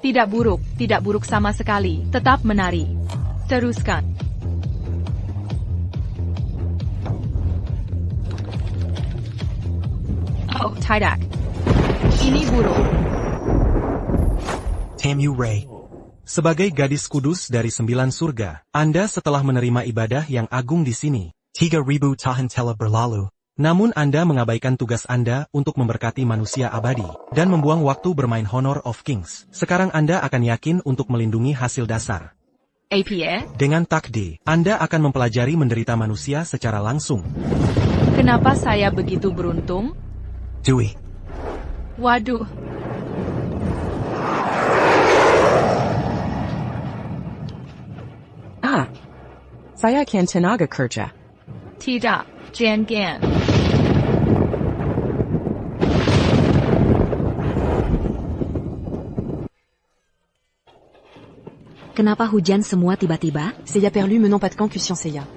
Tidak buruk sama sekali. Tetap menari. Teruskan. Oh, tidak. Ini buruk. Tamu Ray. Sebagai gadis kudus dari 9 surga, Anda setelah menerima ibadah yang agung di sini, 3.000 tahun telah berlalu. Namun Anda mengabaikan tugas Anda untuk memberkati manusia abadi, dan membuang waktu bermain Honor of Kings. Sekarang Anda akan yakin untuk melindungi hasil dasar. APA? Dengan takdir, Anda akan mempelajari menderita manusia secara langsung. Kenapa saya begitu beruntung? Dewey. Waduh. Saya akan tenaga kerja. Tidak, jangan. Kenapa hujan semua tiba-tiba? Seiya perlu menant pas de camp Cussion Seiya.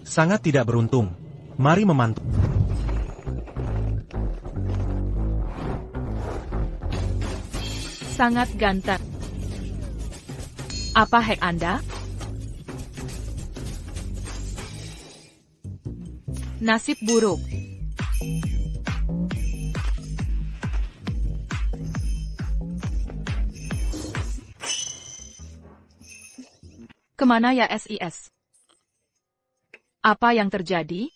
Sangat tidak beruntung. Mari memantau. Sangat ganteng. Apa hack Anda? Nasib buruk. Kemana ya SIS? Apa yang terjadi?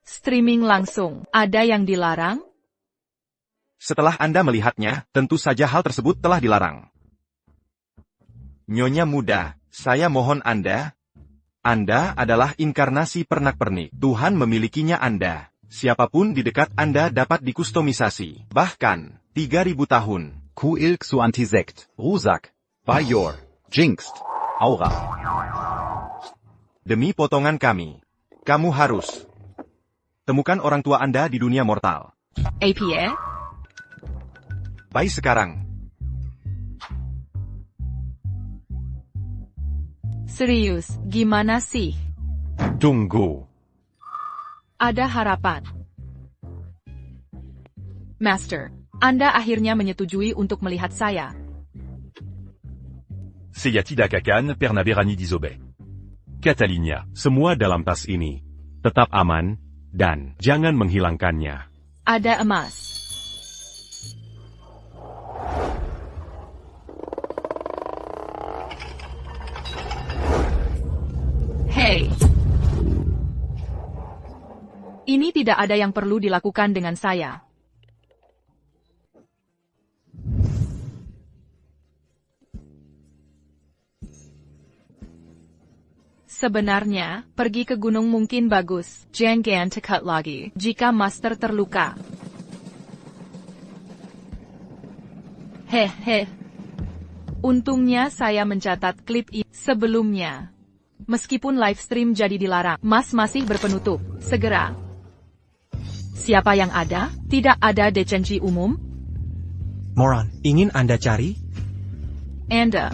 Streaming langsung. Ada yang dilarang? Setelah Anda melihatnya, tentu saja hal tersebut telah dilarang. Nyonya muda, saya mohon Anda adalah inkarnasi pernak-pernik. Tuhan memilikinya Anda. Siapapun di dekat Anda dapat dikustomisasi. Bahkan, 3.000 tahun. Ku ilk su antisekt, Rusak, Bayor, Jinxed, Aura. Demi potongan kami, kamu harus temukan orang tua Anda di dunia mortal. APA? Baik sekarang. Serius, gimana sih? Tunggu. Ada harapan. Master, Anda akhirnya menyetujui untuk melihat saya. Seyatida Kakan, Pernaverani Disobey. Catalina, semua dalam tas ini. Tetap aman, dan jangan menghilangkannya. Ada emas. Hey. Ini tidak ada yang perlu dilakukan dengan saya. Sebenarnya, pergi ke gunung mungkin bagus. Jangan dekat lagi jika Master terluka. Hehe. Untungnya saya mencatat klip ini sebelumnya. Meskipun live stream jadi dilarang, Mas masih berpenutup. Segera. Siapa yang ada? Tidak ada decensi umum? Moron, ingin Anda cari? Anda.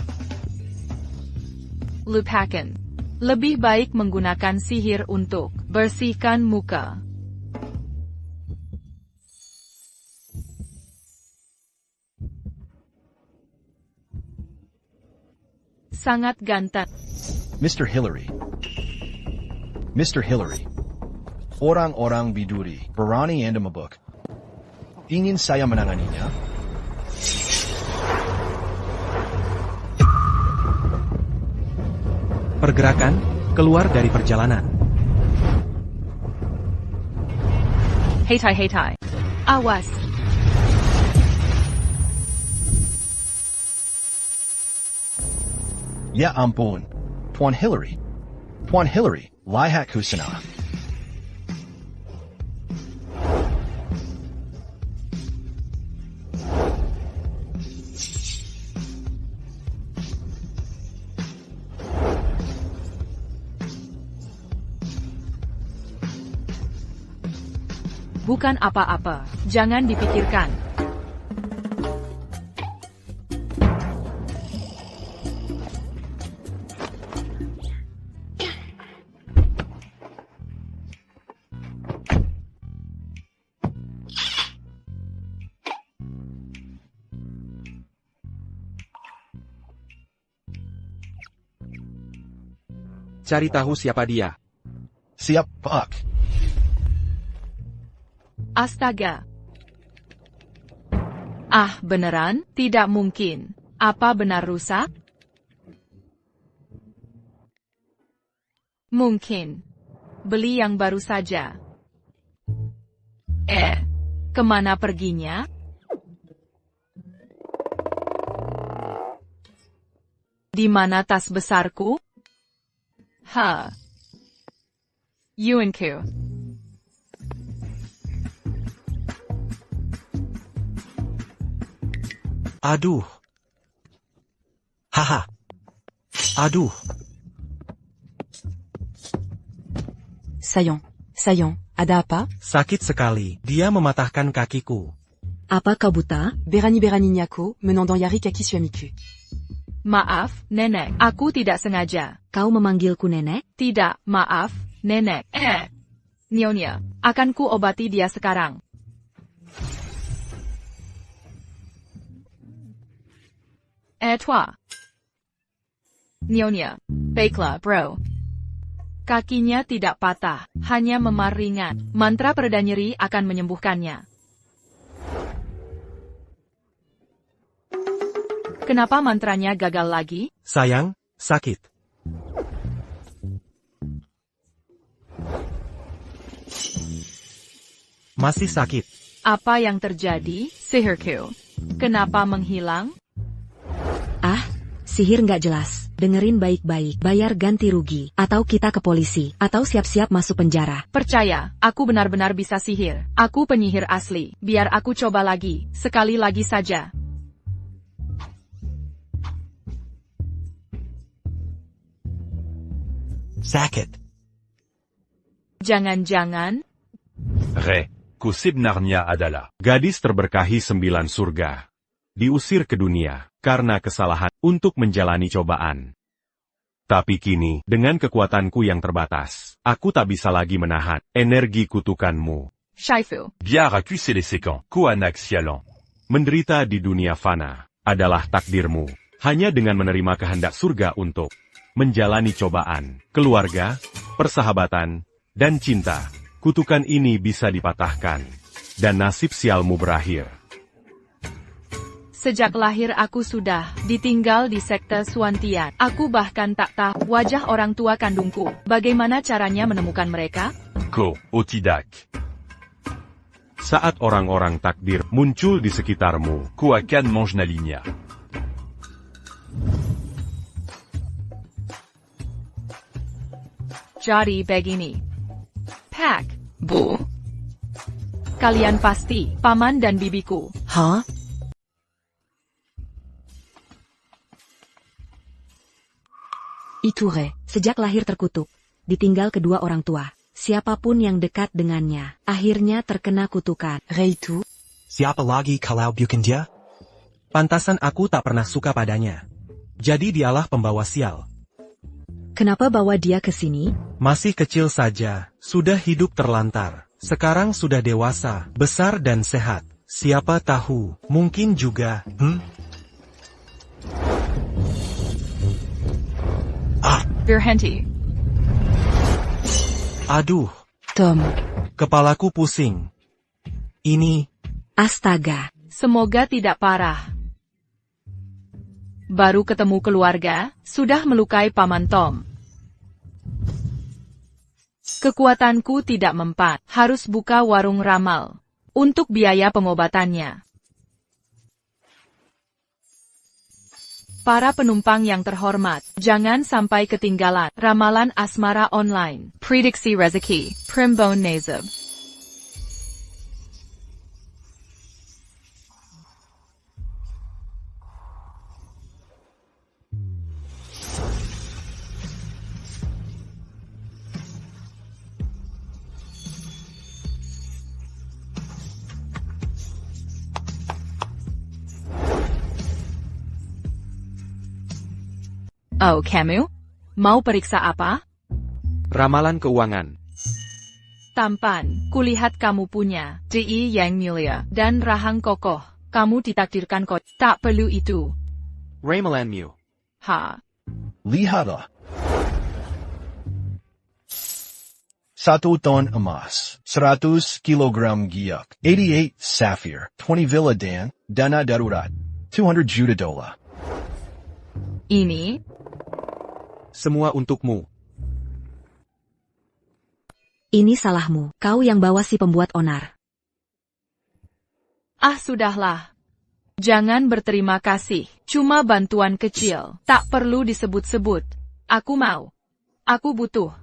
Lupakan. Lebih baik menggunakan sihir untuk bersihkan muka. Sangat ganteng. Mr. Hillary. Mr. Hillary. Orang-orang biduri, berani Anda mabuk. Ingin saya menanganinya? Pergerakan, keluar dari perjalanan. Heitai. Awas. Ya ampun. Tuan Hillary. Tuan Hillary, lihat ku sana. Bukan apa-apa, jangan dipikirkan. cari tahu siapa dia. Siap, Pak. Astaga. Ah, beneran? Tidak mungkin. Apa benar rusak? Mungkin. Beli yang baru saja. Kemana perginya? Di mana tas besarku? Yuanku. Aduh. Haha. Aduh. Sayon, ada apa? Sakit sekali. Dia mematahkan kakiku. Apa kau buta? Berani Nyako, menant Yari Kaki Suamiku. Maaf, nenek. Aku tidak sengaja. Kau memanggilku nenek? Tidak, maaf, nenek. Nyonya, akan ku obati dia sekarang. Toi. Nyonya, baiklah, bro. Kakinya tidak patah, hanya memar ringan. Mantra pereda nyeri akan menyembuhkannya. Kenapa mantranya gagal lagi? Sayang, sakit. Masih sakit. Apa yang terjadi, sihirku? Kenapa menghilang? Ah, sihir nggak jelas. Dengerin baik-baik, bayar ganti rugi, atau kita ke polisi, atau siap-siap masuk penjara. Percaya, aku benar-benar bisa sihir. Aku penyihir asli. Biar aku coba lagi, sekali lagi saja. Sakit. Jangan-jangan, Ku sebenarnya adalah gadis terberkahi 9 surga. Diusir ke dunia, karena kesalahan, untuk menjalani cobaan. Tapi kini, dengan kekuatanku yang terbatas, aku tak bisa lagi menahan energi kutukanmu. Shaifu. Biar aku sélecéquent, ku anak sialan. Menderita di dunia fana, adalah takdirmu. Hanya dengan menerima kehendak surga untuk menjalani cobaan, keluarga, persahabatan, dan cinta, kutukan ini bisa dipatahkan. Dan nasib sialmu berakhir. Sejak lahir aku sudah ditinggal di sekte Suantian. Aku bahkan tak tahu wajah orang tua kandungku. Bagaimana caranya menemukan mereka? Ko, tidak. Saat orang-orang takdir muncul di sekitarmu, ku akan mengenalinya. Jadi begini. Pak, Bu. Kalian pasti, paman dan bibiku. Hah? Iture, sejak lahir terkutuk, ditinggal kedua orang tua. Siapapun yang dekat dengannya, akhirnya terkena kutukan. Reitu? Siapa lagi kalau bukan dia? Pantasan aku tak pernah suka padanya. Jadi dialah pembawa sial. Kenapa bawa dia ke sini? Masih kecil saja, sudah hidup terlantar. Sekarang sudah dewasa, besar dan sehat. Siapa tahu, mungkin juga, Berhenti. Aduh, Tom. kepalaku pusing. Ini, Astaga, Semoga tidak parah. Baru ketemu keluarga, sudah melukai paman Tom. Kekuatanku tidak mempan, harus buka warung ramal. Untuk biaya pengobatannya. Para penumpang yang terhormat, jangan sampai ketinggalan ramalan asmara online. Prediksi rezeki, Primbon Nazib. Oh, kamu? Mau periksa apa? ramalan keuangan. Tampan, kulihat kamu punya DI yang mulia dan rahang kokoh. Kamu ditakdirkan kok. Tak perlu itu. Ramalanmu. Ha. Lihada. 1 ton emas, 100 kilogram giok, 88 sapphire, 20 villa dan, dana darurat, 200 juta dola. Ini, Semua untukmu. Ini salahmu, kau yang bawa si pembuat onar. sudahlah. Jangan berterima kasih. Cuma bantuan kecil. Tak perlu disebut-sebut. Aku mau. Aku butuh.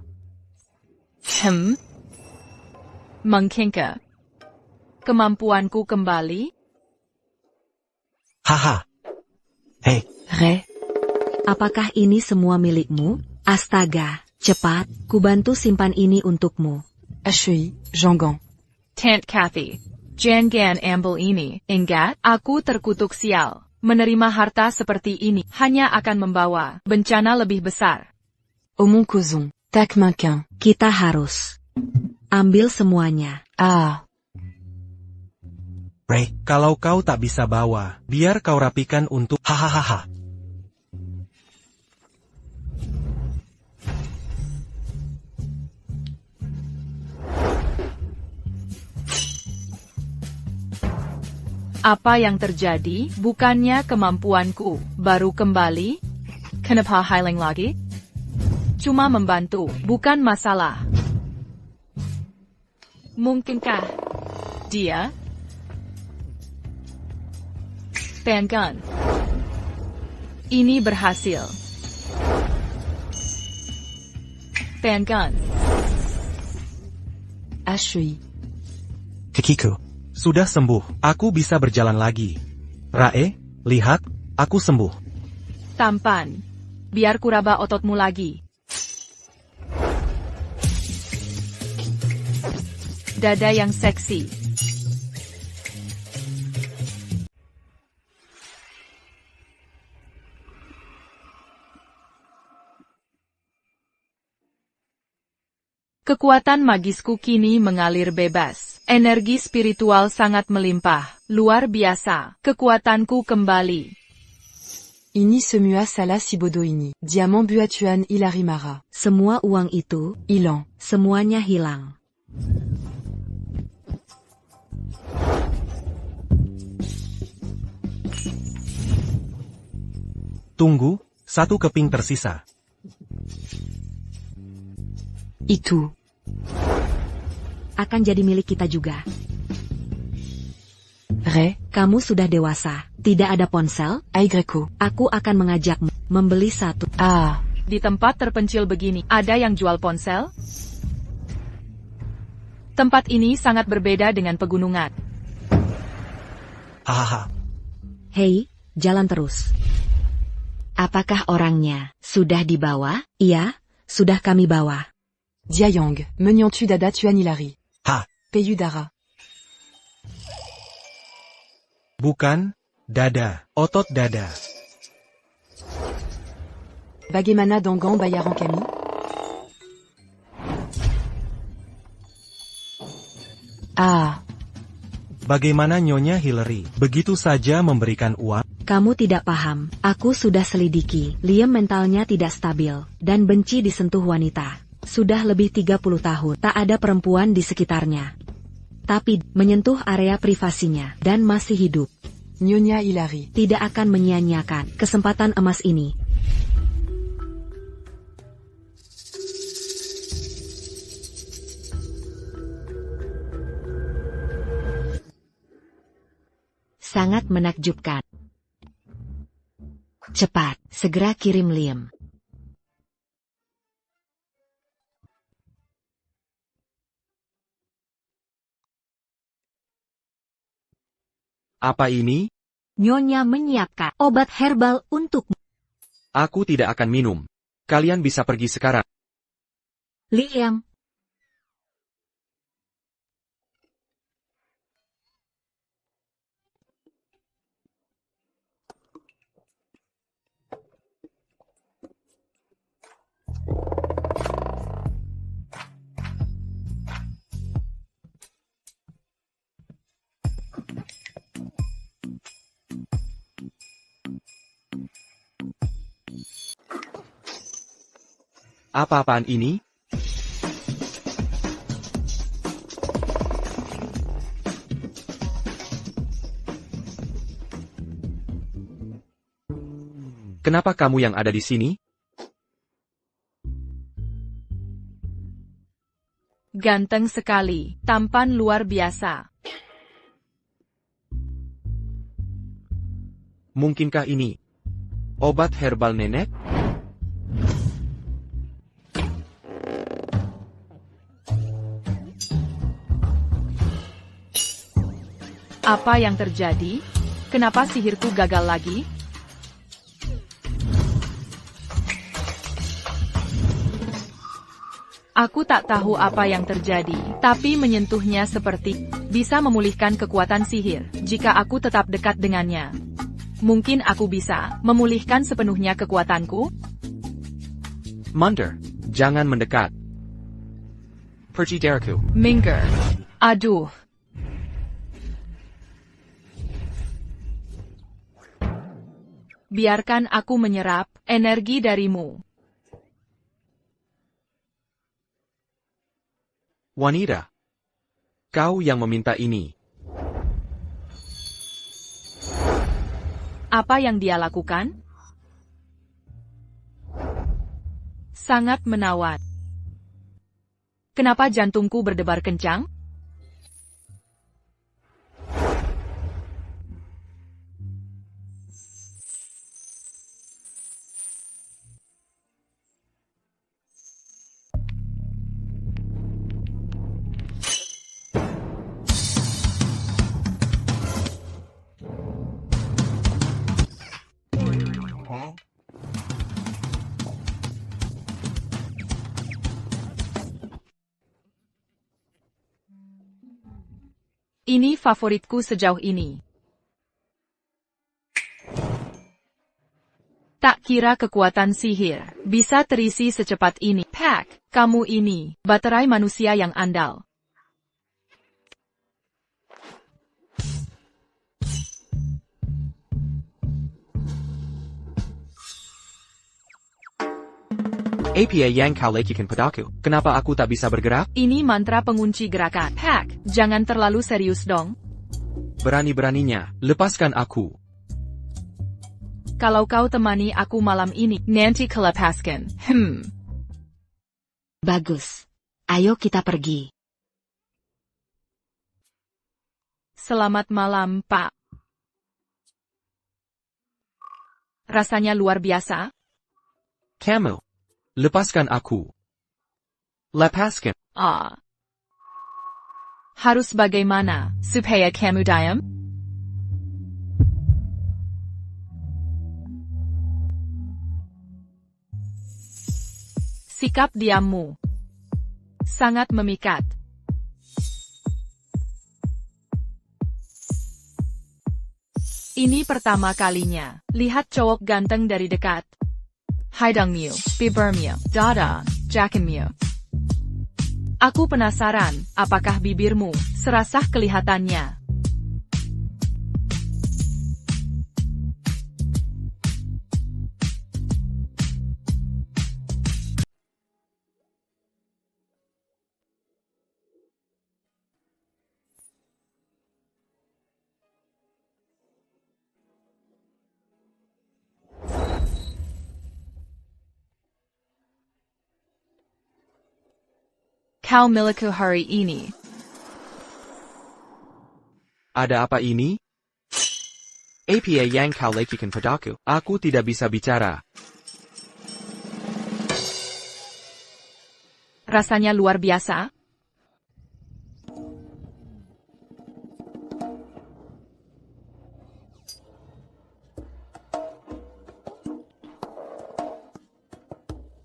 Mengkengke. Kemampuanku kembali? Haha. Hei, Ré. Apakah ini semua milikmu? Astaga, cepat, kubantu simpan ini untukmu. HEI, Jangan. Tant Kathy. Jangan ambil ini. Ingat, aku terkutuk sial. Menerima harta seperti ini hanya akan membawa bencana lebih besar. Aumont causons. Tac Minquin. Kita harus ambil semuanya. Ah. Ray, kalau kau tak bisa bawa, biar kau rapikan untuk hahaha. Apa yang terjadi? Bukannya kemampuanku baru kembali? Kenapa hilang lagi? Cuma membantu, bukan masalah. Mungkinkah dia? Pengen. Ini berhasil. Pengen. HEI. Kikiku. Sudah sembuh, aku bisa berjalan lagi. Rae, lihat, aku sembuh. Tampan. Biar kuraba ototmu lagi. Dada yang seksi. Kekuatan magisku kini mengalir bebas. Energi spiritual sangat melimpah. Luar biasa. Kekuatanku kembali. Ini semua salah si bodoh ini. Diamant buatuan ilarimara. Semua uang itu, Ilan. semuanya hilang. Tunggu, satu keping tersisa. Itu. Akan jadi milik kita juga. Ré. Kamu sudah dewasa, tidak ada ponsel? Aigreco. Aku akan mengajakmu membeli satu. Ah. Di tempat terpencil begini, ada yang jual ponsel? Tempat ini sangat berbeda dengan pegunungan. Hahaha. Hei, jalan terus. Apakah orangnya sudah dibawa? Iya, sudah kami bawa. Diayang. Menyantu dada tuan ilari. Ha, Peyudara. bukan, dada, otot dada. Bagaimana dangan bayaran kami? Ah. Bagaimana Nyonya Hillary, begitu saja memberikan uang? Kamu tidak paham, aku sudah selidiki. Liam mentalnya tidak stabil, dan benci disentuh wanita. Sudah lebih 30 tahun, tak ada perempuan di sekitarnya. Tapi, menyentuh area privasinya, dan masih hidup. Nyonya Hilary. Tidak akan menyia-nyiakan kesempatan emas ini. Sangat menakjubkan. Cepat, segera kirim Liam. Apa ini? Nyonya menyiapkan obat herbal untukmu. Aku tidak akan minum. Kalian bisa pergi sekarang. Liam. Apa-apaan ini? Kenapa kamu yang ada di sini? Ganteng sekali, tampan luar biasa. Mungkinkah ini obat herbal nenek? Apa yang terjadi? Kenapa sihirku gagal lagi? Aku tak tahu apa yang terjadi, tapi menyentuhnya seperti bisa memulihkan kekuatan sihir jika aku tetap dekat dengannya. Mungkin aku bisa memulihkan sepenuhnya kekuatanku? Mundur, jangan mendekat. Pergi dariku. Minggir. Aduh. Biarkan aku menyerap energi darimu. Wanita, kau yang meminta ini. Apa yang dia lakukan? Sangat menawar. Kenapa jantungku berdebar kencang? Ini favoritku sejauh ini. Tak kira kekuatan sihir bisa terisi secepat ini. Pack, kamu ini baterai manusia yang andal. Apa yang kau lakukan padaku? Kenapa aku tak bisa bergerak? Ini mantra pengunci gerakan. Pack, jangan terlalu serius dong. Berani-beraninya, lepaskan aku. Kalau kau temani aku malam ini, nanti kelepaskan. Bagus. Ayo kita pergi. Selamat malam, Pak. Rasanya luar biasa. Kamu, lepaskan aku. Lepaskan. Harus bagaimana supaya kamu diam? Sikap diammu sangat memikat. Ini pertama kalinya lihat cowok ganteng dari dekat. Hidungmu, bibirmu, dada, jakenmu. Aku penasaran, apakah bibirmu serasah kelihatannya? Kau milikku hari ini. Ada apa ini? Apa yang kau lakukan padaku? Aku tidak bisa bicara. Rasanya luar biasa.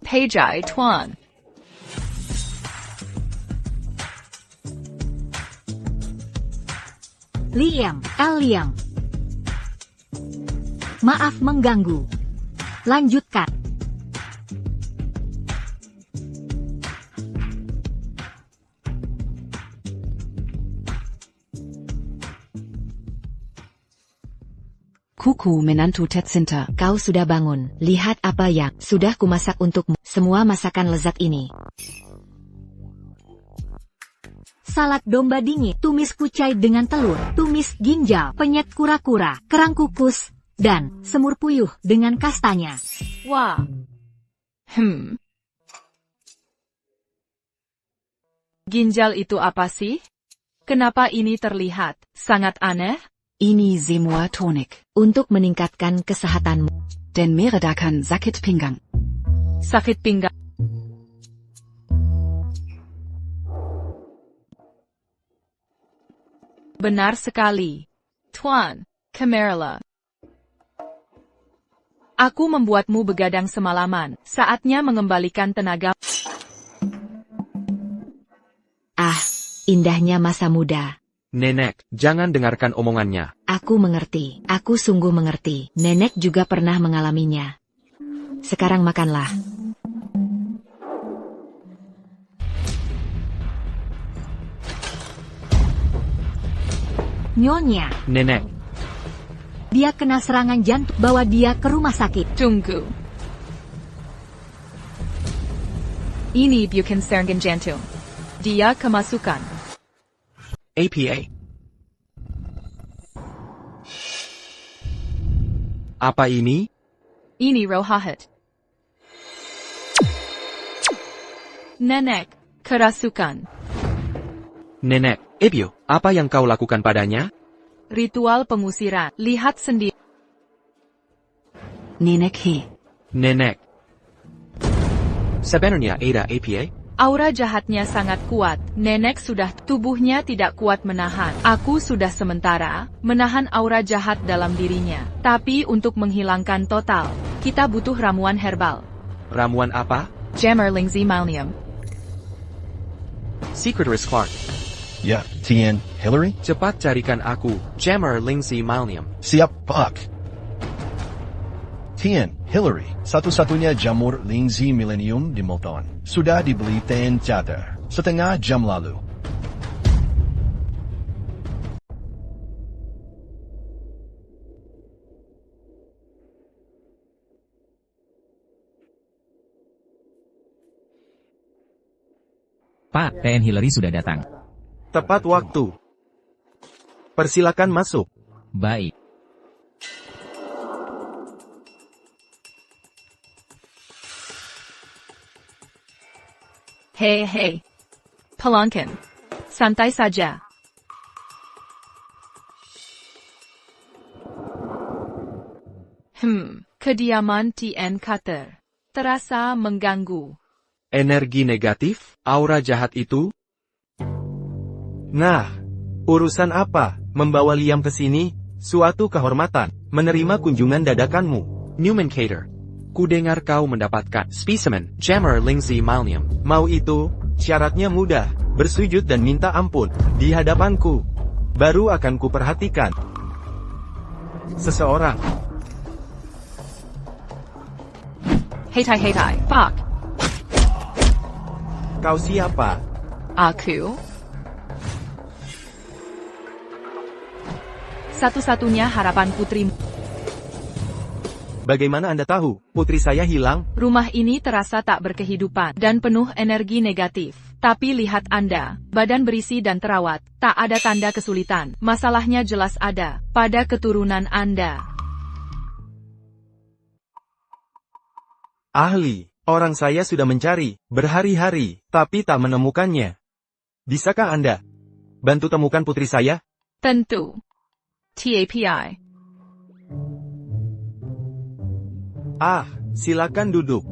Pejai Tuan. Liam, Liam. Maaf mengganggu. Lanjutkan. Kuku menantu Tetsinta. Kau sudah bangun. Lihat apa yang sudah kumasak untukmu. Semua masakan lezat ini. Salad domba dingin, tumis kucai dengan telur, tumis ginjal, penyet kura-kura, kerang kukus, Dan semur puyuh dengan kastanya. Wah. Ginjal itu apa sih? Kenapa ini terlihat sangat aneh? Ini semua tonik. Untuk meningkatkan kesehatanmu. Den meredakan sakit pinggang. Sakit pinggang. Benar sekali. Tuan Camarilla. Aku membuatmu begadang semalaman. Saatnya mengembalikan tenaga. Ah, indahnya masa muda. Nenek, jangan dengarkan omongannya. Aku mengerti. Aku sungguh mengerti. Nenek juga pernah mengalaminya. Sekarang makanlah. Nyonya, Nenek, dia kena serangan jantung. Bawa dia ke rumah sakit. Tunggu. Ini bukan serangan jantung. Dia kemasukan. APA. Apa ini? Ini rohahat. Nenek, kerasukan. Nenek, Ebio, apa yang kau lakukan padanya? Ritual pengusiran. Lihat sendiri. Nenek he. Nenek. Sebenarnya ada APA? Aura jahatnya sangat kuat. Nenek sudah, tubuhnya tidak kuat menahan. Aku sudah sementara menahan aura jahat dalam dirinya. Tapi untuk menghilangkan total, kita butuh ramuan herbal. Ramuan apa? Jammerlingzi Malnium. Secret Risk Clark. Ya, Tien, Hillary? Cepat carikan aku Jammer Lingzi Malnium. Siap, Pak. Tien, Hillary, satu-satunya jamur Lingzi Millennium di Multan. Sudah dibeli Ten Chatter setengah jam lalu. Pak, TN Hillary sudah datang. Tepat waktu. Persilakan masuk. Baik. Hei. Pelanggan. Santai saja. Kediaman TN Carter. Terasa mengganggu. Energi negatif, aura jahat itu? Nah, urusan apa? Membawa Liam ke sini? Suatu kehormatan. Menerima kunjungan dadakanmu. Newman Cater. Kudengar kau mendapatkan specimen Jammer Lingzi Malnium. Mau itu, syaratnya mudah. Bersujud dan minta ampun. Di hadapanku. Baru akan kuperhatikan seseorang. Hei, Pak. Kau siapa? Aku. Satu-satunya harapan putrimu. Bagaimana Anda tahu? Putri saya hilang? Rumah ini terasa tak berkehidupan dan penuh energi negatif. Tapi lihat Anda, badan berisi dan terawat, tak ada tanda kesulitan. Masalahnya jelas ada pada keturunan Anda. Ahli, orang saya sudah mencari berhari-hari, tapi tak menemukannya. Bisakah Anda bantu temukan putri saya? Tentu. TAPI. Silakan duduk.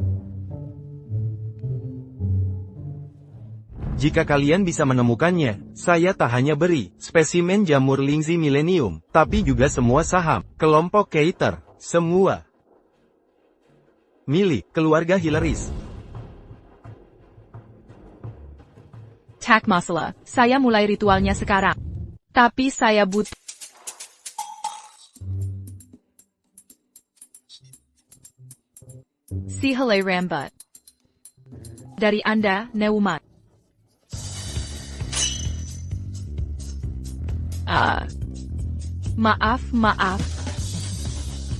Jika kalian bisa menemukannya, saya tak hanya beri spesimen jamur Lingzi Millennium, tapi juga semua saham, kelompok Cater, semua milik keluarga Hillarys. Tak masalah, saya mulai ritualnya sekarang. Tapi saya butuh si helai rambat. Dari Anda, Neumann. Maaf.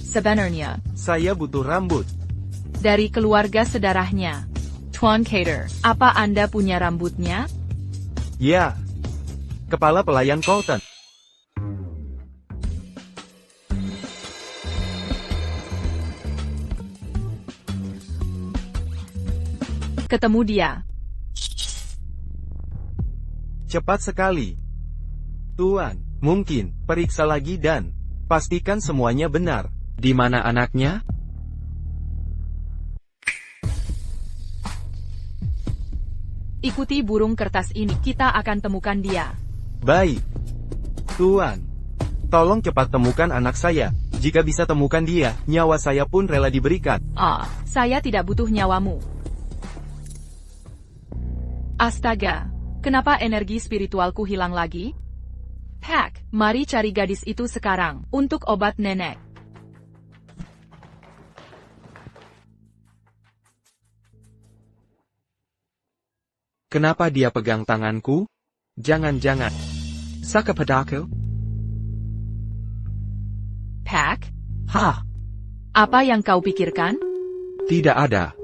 Sebenarnya, saya butuh rambut. Dari keluarga sedarahnya. Tuan Cater, apa Anda punya rambutnya? Ya. Kepala pelayan Colton. ketemu dia. Cepat sekali. Tuan, mungkin, periksa lagi dan pastikan semuanya benar. Di mana anaknya? Ikuti burung kertas ini, kita akan temukan dia. Baik. Tuan, tolong cepat temukan anak saya. Jika bisa temukan dia, nyawa saya pun rela diberikan. Saya tidak butuh nyawamu. Astaga, kenapa energi spiritualku hilang lagi? Pack, mari cari gadis itu sekarang, untuk obat nenek. Kenapa dia pegang tanganku? Jangan-jangan. Saka padaku? Pack? Hah? Apa yang kau pikirkan? Tidak ada.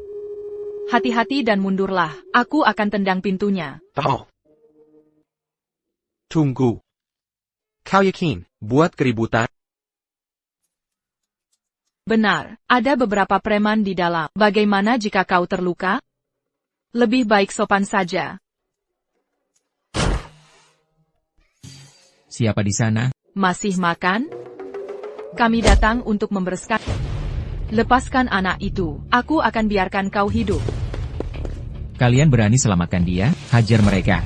Hati-hati dan mundurlah, aku akan tendang pintunya. Oh. Tunggu. Kau yakin, buat keributan? Benar, ada beberapa preman di dalam. Bagaimana jika kau terluka? Lebih baik sopan saja. Siapa di sana? Masih makan? Kami datang untuk membereskan. Lepaskan anak itu, aku akan biarkan kau hidup. Kalian berani selamatkan dia? Hajar mereka.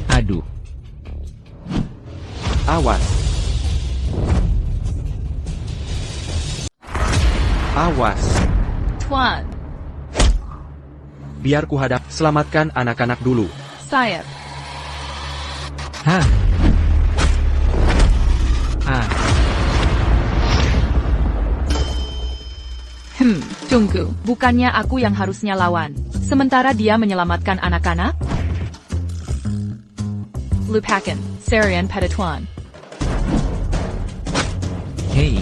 Aduh. Awas. Awas. Tuan, Biar ku hadap, selamatkan anak-anak dulu. saya. Hah? Ah. Tunggu, bukannya aku yang harusnya lawan. Sementara dia menyelamatkan anak-anak? Lupakan, Sarian Pedatuan. Hei.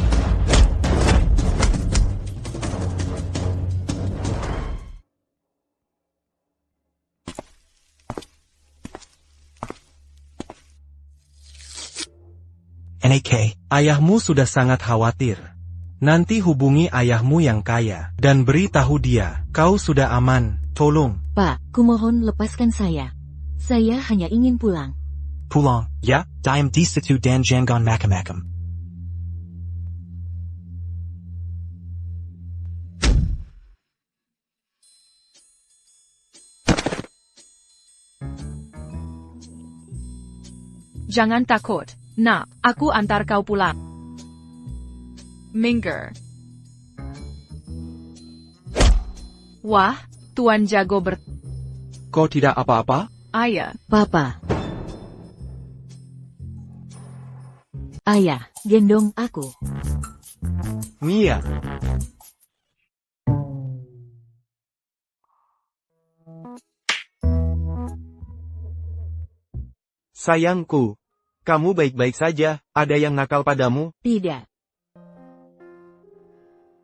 NK, ayahmu sudah sangat khawatir. Nanti hubungi ayahmu yang kaya, dan beritahu dia, kau sudah aman, tolong. Pak, kumohon lepaskan saya. Saya hanya ingin pulang. Pulang, ya, diam di situ dan jangan macam-macam. Jangan takut, nak, aku antar kau pulang. Minger. Wah, Tuan jago Kau tidak apa-apa? Ayah. Papa. Ayah, gendong aku. Mia. Sayangku, kamu baik-baik saja, ada yang nakal padamu? Tidak.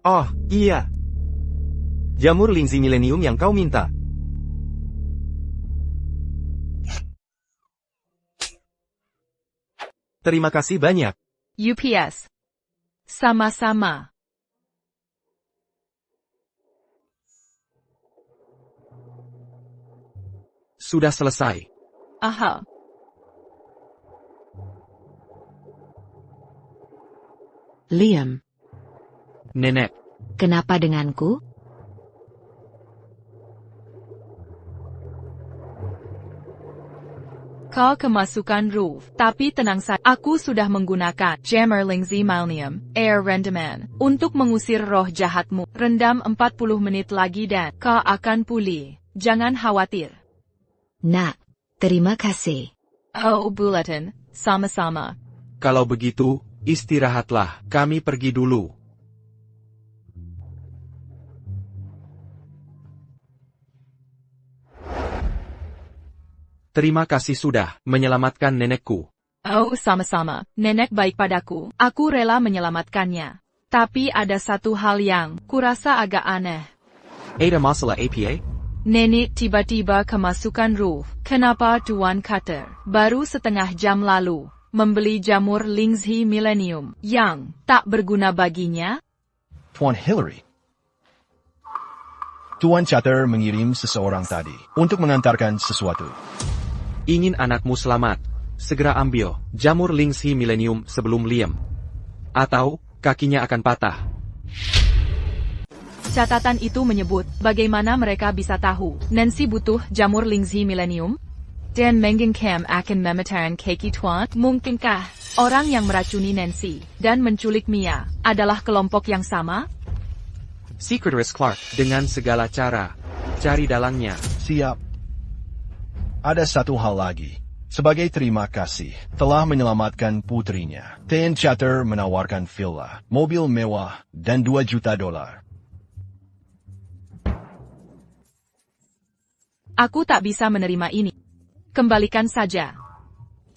Oh, iya. Jamur Lingzi Millennium yang kau minta. Terima kasih banyak. UPS. Sama-sama. Sudah selesai. Aha. Liam. Nenek. Kenapa denganku? Kau kemasukan roof, tapi tenang saja, aku sudah menggunakan Jammer Lingzi Millennium, Air Rendaman, untuk mengusir roh jahatmu. Rendam 40 menit lagi dan kau akan pulih. Jangan khawatir. Nak, terima kasih. Oh, Bulletin, sama-sama. Kalau begitu, istirahatlah, kami pergi dulu. Terima kasih sudah menyelamatkan nenekku. Oh, sama-sama. Nenek baik padaku. Aku rela menyelamatkannya. Tapi ada satu hal yang kurasa agak aneh. Ada masalah APA? Nenek tiba-tiba kemasukan roof. Kenapa Tuan Cutter baru setengah jam lalu membeli jamur Lingzi Millennium yang tak berguna baginya? Tuan Hillary. Tuan Chatter mengirim seseorang tadi untuk mengantarkan sesuatu. Ingin anakmu selamat. Segera ambil jamur Lingxi Millennium sebelum Liam. Atau, kakinya akan patah. Catatan itu menyebut, bagaimana mereka bisa tahu, Nancy butuh jamur Lingxi Millennium? Dan menginginkan akan mematakan kaki Tuan? Mungkinkah orang yang meracuni Nancy dan menculik Mia adalah kelompok yang sama? Secretaris Clark, dengan segala cara, cari dalangnya. Siap. Ada satu hal lagi. Sebagai terima kasih, telah menyelamatkan putrinya. Tuan Chatter menawarkan villa, mobil mewah, dan $2 juta. Aku tak bisa menerima ini. Kembalikan saja.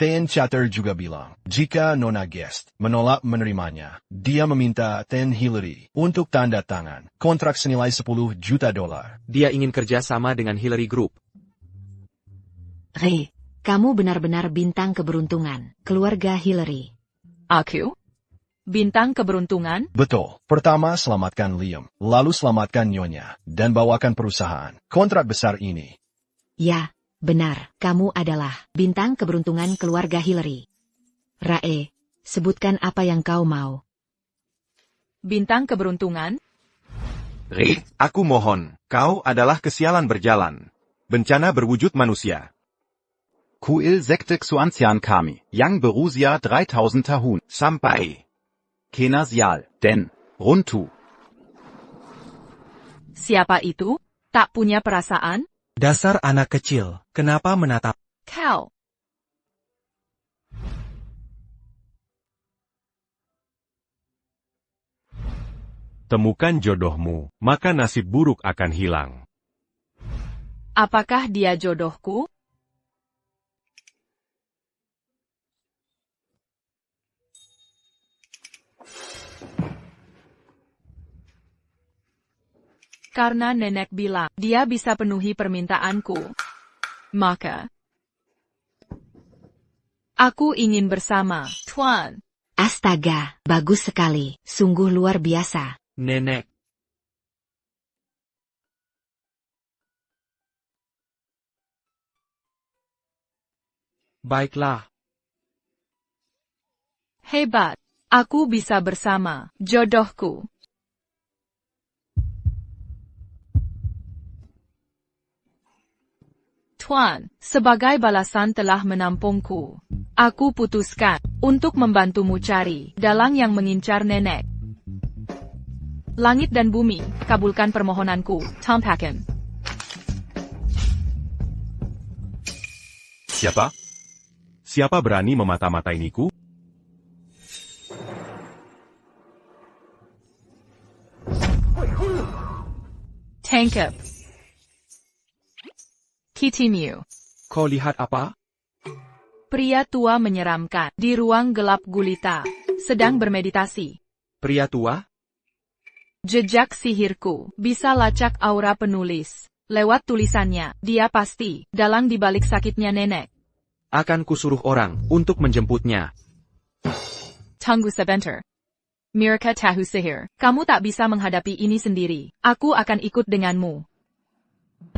Tuan Chatter juga bilang, jika Nona Guest menolak menerimanya, dia meminta Tuan Hillary untuk tanda tangan kontrak senilai $10 juta. Dia ingin kerja sama dengan Hillary Group. Ray, kamu benar-benar bintang keberuntungan, keluarga Hillary. Aku? Bintang keberuntungan? Betul. Pertama selamatkan Liam, lalu selamatkan Nyonya, dan bawakan perusahaan kontrak besar ini. Ya, benar, kamu adalah bintang keberuntungan keluarga Hillary. Rae, sebutkan apa yang kau mau. Bintang keberuntungan? Ray, aku mohon, kau adalah kesialan berjalan. Bencana berwujud manusia. Kuil Sekte Xuantian Kami, Yang Berusia 3000 Tahun. Sampai. Kenasial, Den, Runtu. Siapa itu? Tak punya perasaan? Dasar anak kecil, kenapa menatap? Kau. Temukan jodohmu, maka nasib buruk akan hilang. Apakah dia jodohku? Karena nenek bilang, dia bisa penuhi permintaanku. Maka, aku ingin bersama, Tuan. Astaga, bagus sekali, sungguh luar biasa. Nenek. Baiklah. Hebat, aku bisa bersama, jodohku. Tuan, sebagai balasan telah menampungku. Aku putuskan untuk membantumu cari dalang yang mengincar nenek. Langit dan bumi, kabulkan permohonanku, Tom Packen. Siapa? Siapa berani memata-matainiku? Tangkap. Kitimu. Kau lihat apa? Pria tua menyeramkan di ruang gelap gulita, sedang bermeditasi. Pria tua? Jejak sihirku bisa lacak aura penulis. Lewat tulisannya, dia pasti dalang di balik sakitnya nenek. Akan kusuruh orang untuk menjemputnya. Tunggu sebentar. Mirka Tahu Sihir, kamu tak bisa menghadapi ini sendiri. Aku akan ikut denganmu.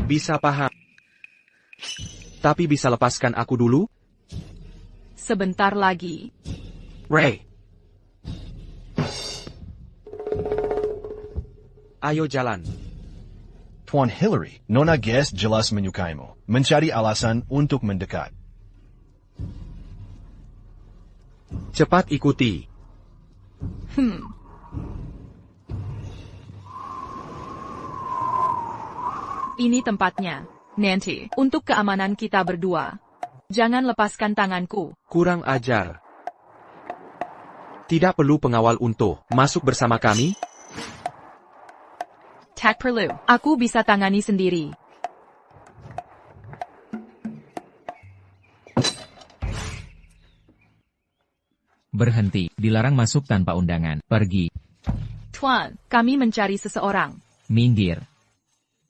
Bisa paham. Tapi bisa lepaskan aku dulu? Sebentar lagi. Ray. Ayo jalan. Tuan Hillary, Nona Guest jelas menyukaimu, mencari alasan untuk mendekat. Cepat ikuti. Ini tempatnya. Nanti, untuk keamanan kita berdua. Jangan lepaskan tanganku. Kurang ajar. Tidak perlu pengawal untuk masuk bersama kami? Tak perlu. Aku bisa tangani sendiri. Berhenti, dilarang masuk tanpa undangan. Pergi. Tuan, kami mencari seseorang. Minggir.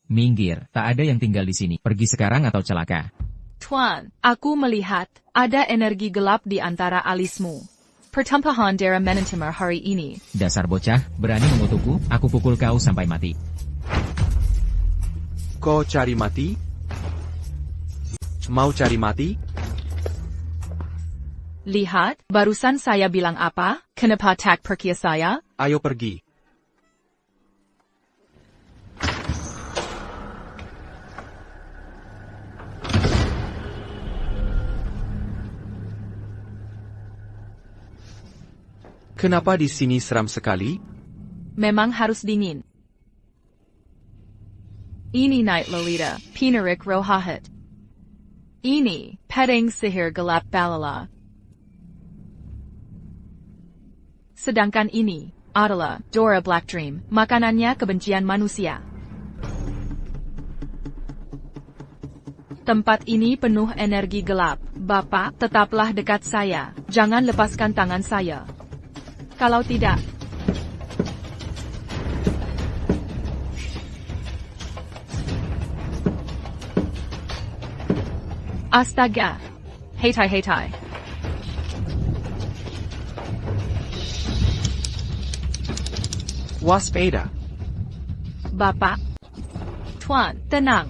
Minggir, tak ada yang tinggal di sini. Pergi sekarang atau celaka. Tuan, aku melihat ada energi gelap di antara alismu. Pertumpahan darah menentimar hari ini. Dasar bocah, berani mengutukku, aku pukul kau sampai mati. Kau cari mati? Mau cari mati? Lihat, barusan saya bilang apa? Kenapa tak percaya saya? Ayo pergi. Kenapa di sini seram sekali? Memang harus dingin. Ini Night Lolita, Pinarik Rohahat. Ini, Pedang Sihir Gelap Balala. Sedangkan ini, adalah, Dora Black Dream, makanannya kebencian manusia. Tempat ini penuh energi gelap. Bapak, tetaplah dekat saya. Jangan lepaskan tangan saya. Kalau tidak, astaga. Hetai. Waspada. Bapak. Tuan, tenang.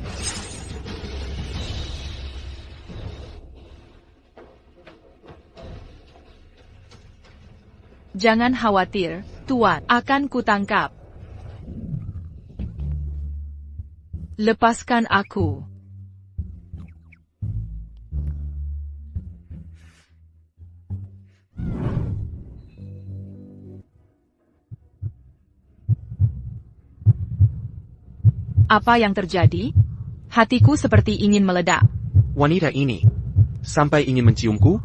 Jangan khawatir, Tuan, akan kutangkap. Lepaskan aku. Apa yang terjadi? Hatiku seperti ingin meledak. Wanita ini, sampai ingin menciumku?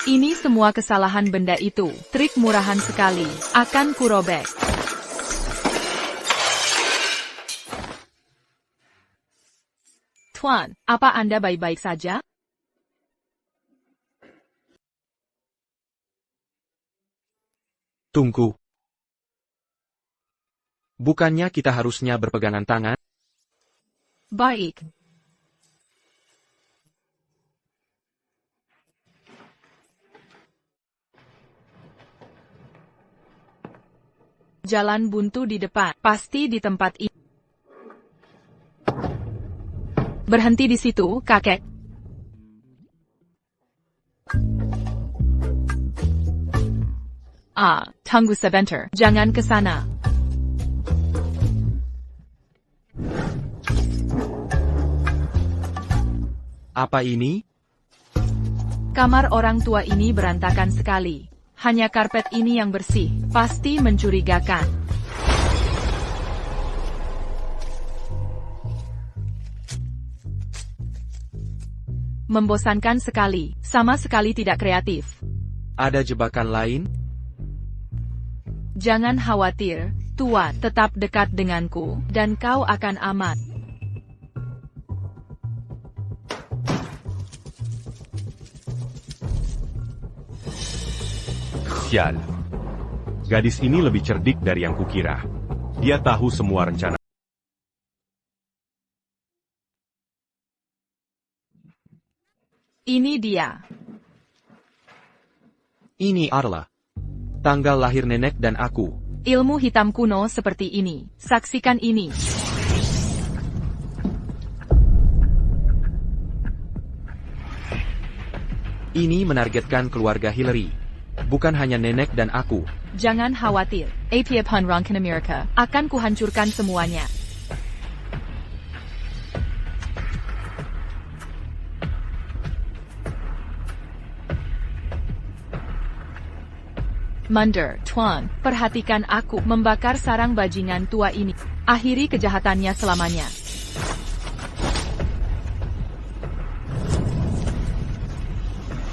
Ini semua kesalahan benda itu, trik murahan sekali, akan kurobek. Tuan, apa Anda baik-baik saja? Tunggu. Bukannya kita harusnya berpegangan tangan? Baik. Jalan buntu di depan, pasti di tempat ini. Berhenti di situ, kakek. Tunggu sebentar, jangan ke sana. Apa ini? Kamar orang tua ini berantakan sekali. Hanya karpet ini yang bersih, pasti mencurigakan. Membosankan sekali, sama sekali tidak kreatif. Ada jebakan lain? Jangan khawatir, Tuan, tetap dekat denganku, dan kau akan aman. Sial. Gadis ini lebih cerdik dari yang kukira. Dia tahu semua rencana. Ini dia. Ini adalah tanggal lahir nenek dan aku. Ilmu hitam kuno seperti ini. Saksikan ini. Ini menargetkan keluarga Hillary. Bukan hanya nenek dan aku. Jangan khawatir. Apia Punrangkan Amerika. Akan kuhancurkan semuanya. Mundur, Tuan, perhatikan aku membakar sarang bajingan tua ini. Akhiri kejahatannya selamanya.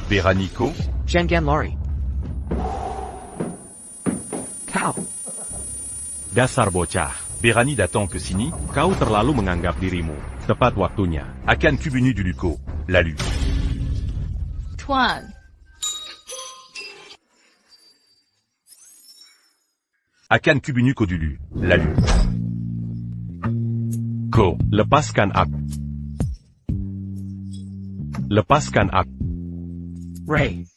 Beranico? Shengan Lori. Kau. Dasar bocah. Berani datang ke sini, kau terlalu menganggap dirimu. Tepat waktunya. Akan Kubuni du Luco. Lalu. Tuan. Akan Kubuni Kodulu. Lalu. Ko. Lepaskan aku. Lepaskan aku. Ray.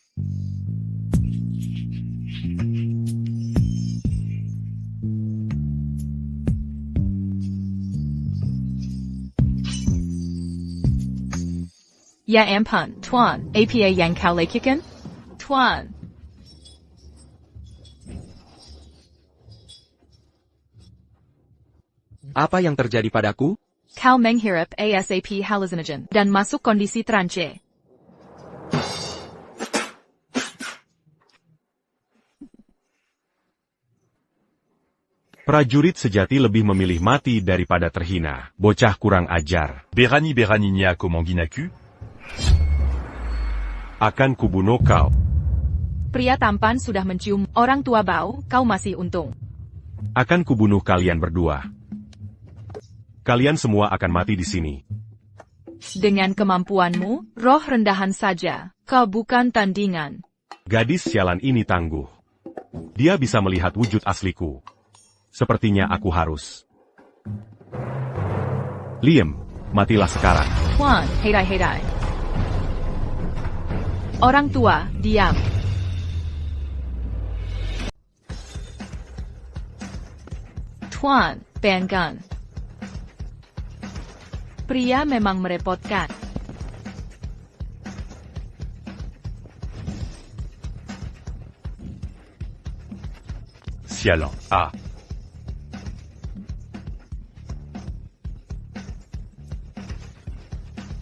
Ya ampun, Tuan, apa yang kau lakukan? Tuan. Apa yang terjadi padaku? Kau menghirup asap hallucinogen dan masuk kondisi trance. Prajurit sejati lebih memilih mati daripada terhina. Bocah kurang ajar. Berani beraninya aku menghinaku? Akan kubunuh kau. Pria tampan sudah mencium orang tua bau, kau masih untung. Akan kubunuh kalian berdua. Kalian semua akan mati di sini. Dengan kemampuanmu, roh rendahan saja, kau bukan tandingan. Gadis sialan ini tangguh. Dia bisa melihat wujud asliku. Sepertinya aku harus. Liam, matilah sekarang. Tuan, hedai. Orang tua, diam. Tuan, banggan. Pria memang merepotkan. Sialan. Ah.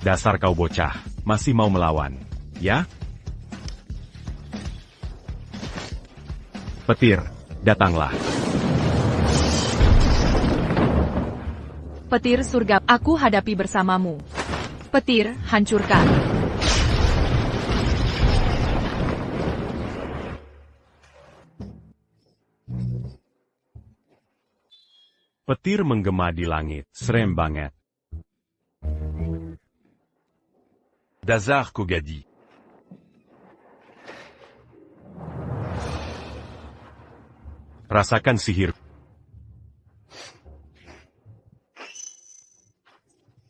Dasar kau bocah, masih mau melawan, ya? Petir, datanglah. Petir surga, aku hadapi bersamamu. Petir, hancurkan. Petir menggema di langit, serem banget. Dazar Kogadi. Rasakan sihir.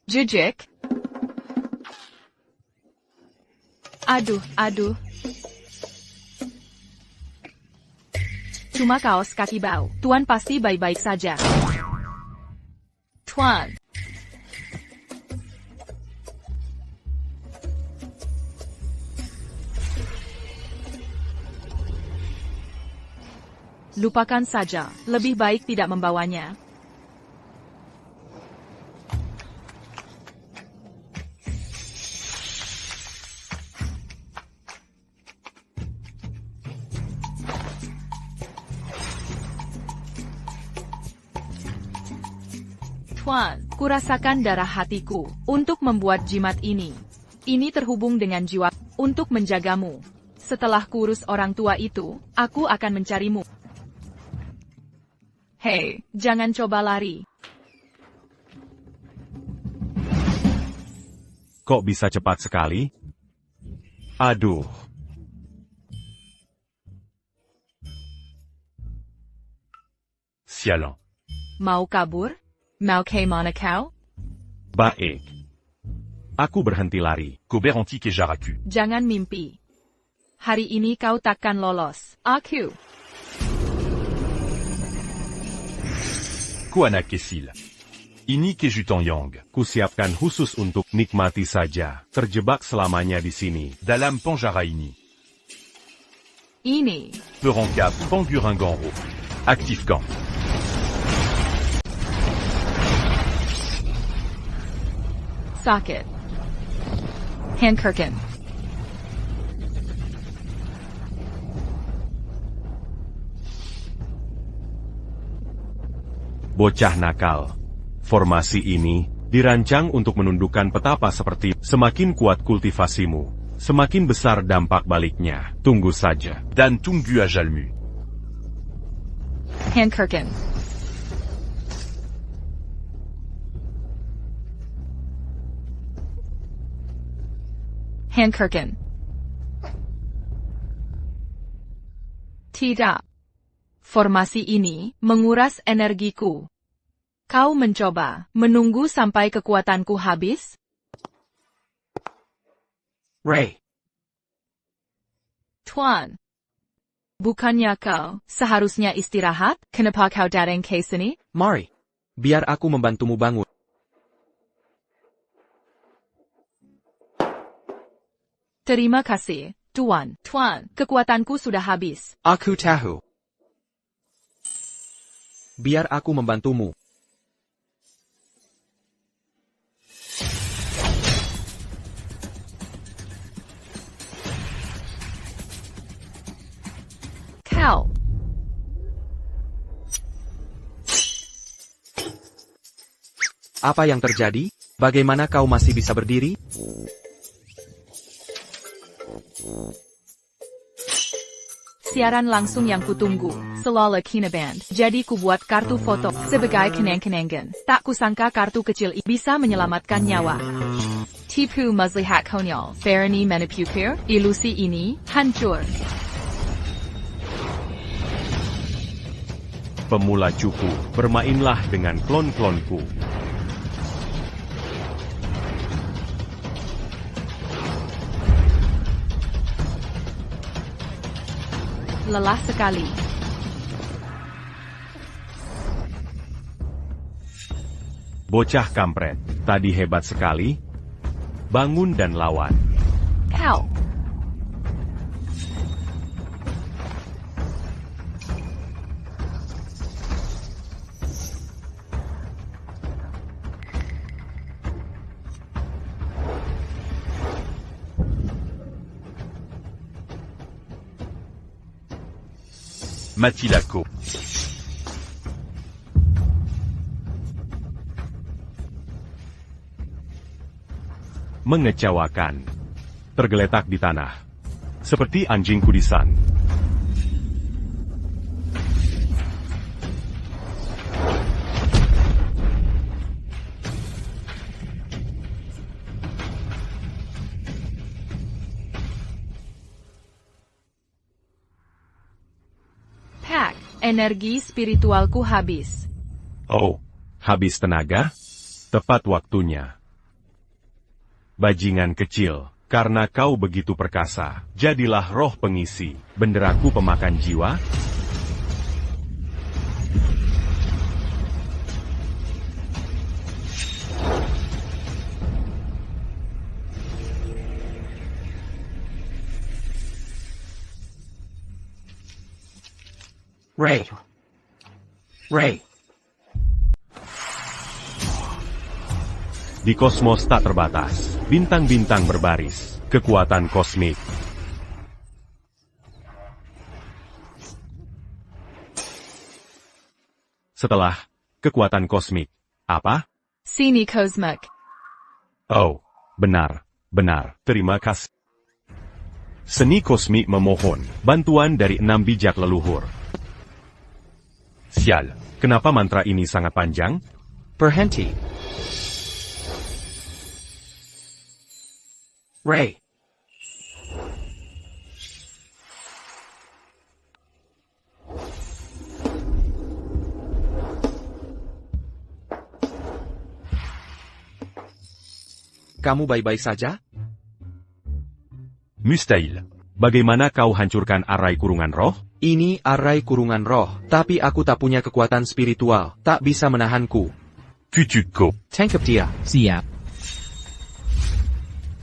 Jejek. Aduh. Cuma kaos kaki bau. Tuan pasti baik-baik saja. Tuan. Lupakan saja, lebih baik tidak membawanya. Tuan, kurasakan darah hatiku untuk membuat jimat ini. Ini terhubung dengan jiwa untuk menjagamu. Setelah kurus orang tua itu, aku akan mencarimu. Hei, jangan coba lari. Kok bisa cepat sekali? Aduh. Sialan. Mau kabur? Mau kemana kau? Baik. Aku berhenti lari. Koberanti ke jaraku. Jangan mimpi. Hari ini kau takkan lolos. Aku. Kuanak Kesil. Ini kejutan yang. Kusiapkan khusus untuk nikmati saja. Terjebak selamanya di sini. Dalam penjara ini. Ini. Perancap Panguringan Haut. Aktifkan. Socket. Handkerken. Bocah nakal. Formasi ini dirancang untuk menundukkan petapa seperti semakin kuat kultivasimu, semakin besar dampak baliknya. Tunggu saja. Dan tunggu ajalmu. Handkerken. Handkerken. Tidak. Formasi ini menguras energiku. Kau mencoba menunggu sampai kekuatanku habis? Ray. Tuan. Bukannya kau seharusnya istirahat? Kenapa kau datang ke sini? Mari. Biar aku membantumu bangun. Terima kasih, Tuan. Tuan, kekuatanku sudah habis. Aku tahu. Biar aku membantumu. Kau. Apa yang terjadi? Bagaimana kau masih bisa berdiri? Siaran langsung yang kutunggu, Selala Kinaband. Jadi ku buat kartu foto sebagai kenang-kenangan. Tak kusangka kartu kecil bisa menyelamatkan nyawa. Tipu muslihat konyol. Berani menipukir, ilusi ini hancur. Pemula cupu, bermainlah dengan klon-klonku. Lelah sekali. Bocah kampret, tadi hebat sekali. Bangun dan lawan. Kau. Matilako. Mengecewakan. Tergeletak di tanah. Seperti anjing kudisan. Pak, energi spiritualku habis. Oh, habis tenaga? Tepat waktunya. Bajingan kecil, karena kau begitu perkasa, jadilah roh pengisi, benderaku pemakan jiwa. Ray. Ray. Di kosmos tak terbatas, bintang-bintang berbaris, kekuatan kosmik. Setelah kekuatan kosmik, apa? Sini Cosmic. Oh, benar, terima kasih. Seni kosmik memohon bantuan dari 6 bijak leluhur. Sial, kenapa mantra ini sangat panjang? Berhenti. Ray. Kamu baik-baik saja? Mustail, bagaimana kau hancurkan arai kurungan roh? Ini arai kurungan roh, tapi aku tak punya kekuatan spiritual, tak bisa menahanku. Futuko. Tangkap dia. Siap.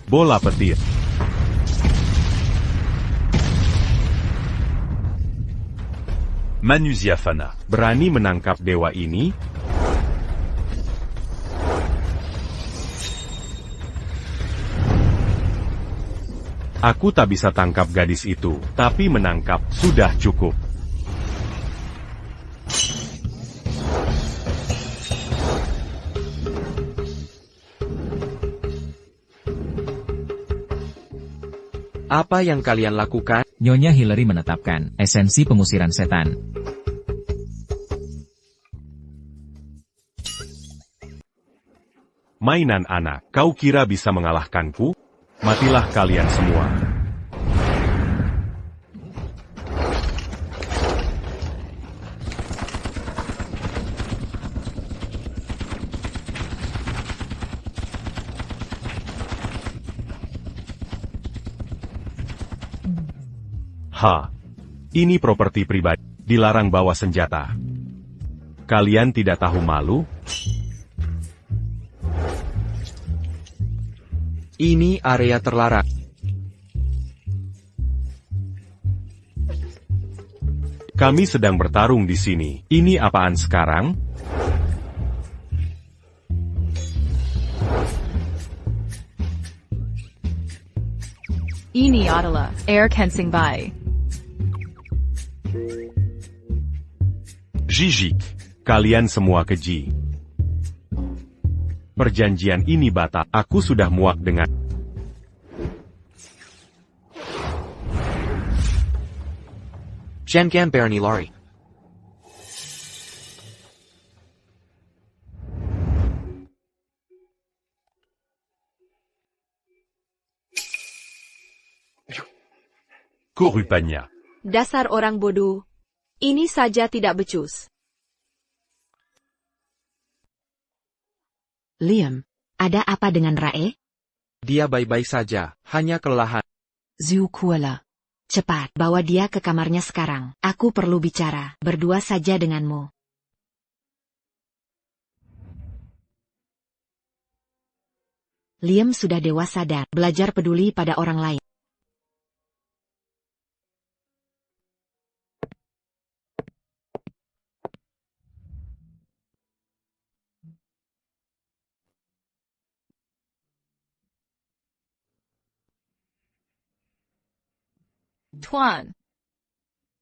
Bola petir. Manusia Fana. Berani menangkap dewa ini? Aku tak bisa tangkap gadis itu, tapi menangkap sudah cukup. Apa yang kalian lakukan? Nyonya Hillary menetapkan esensi pengusiran setan. Mainan anak, kau kira bisa mengalahkanku? Matilah kalian semua. Ini properti pribadi, dilarang bawa senjata. Kalian tidak tahu malu? Ini area terlarang. Kami sedang bertarung di sini. Ini apaan sekarang? Ini adalah Air Kensing Bai. Zizik. Kalian semua keji. Perjanjian ini batal. Aku sudah muak dengan... Jangan berani lari. Korupanya. Dasar orang bodoh. Ini saja tidak becus. Liam, Ada apa dengan Rae? Dia baik-baik saja, hanya kelelahan. Zhu Kuala. Cepat, bawa dia ke kamarnya sekarang. Aku perlu bicara, berdua saja denganmu. Liam sudah dewasa dan belajar peduli pada orang lain. Tuan.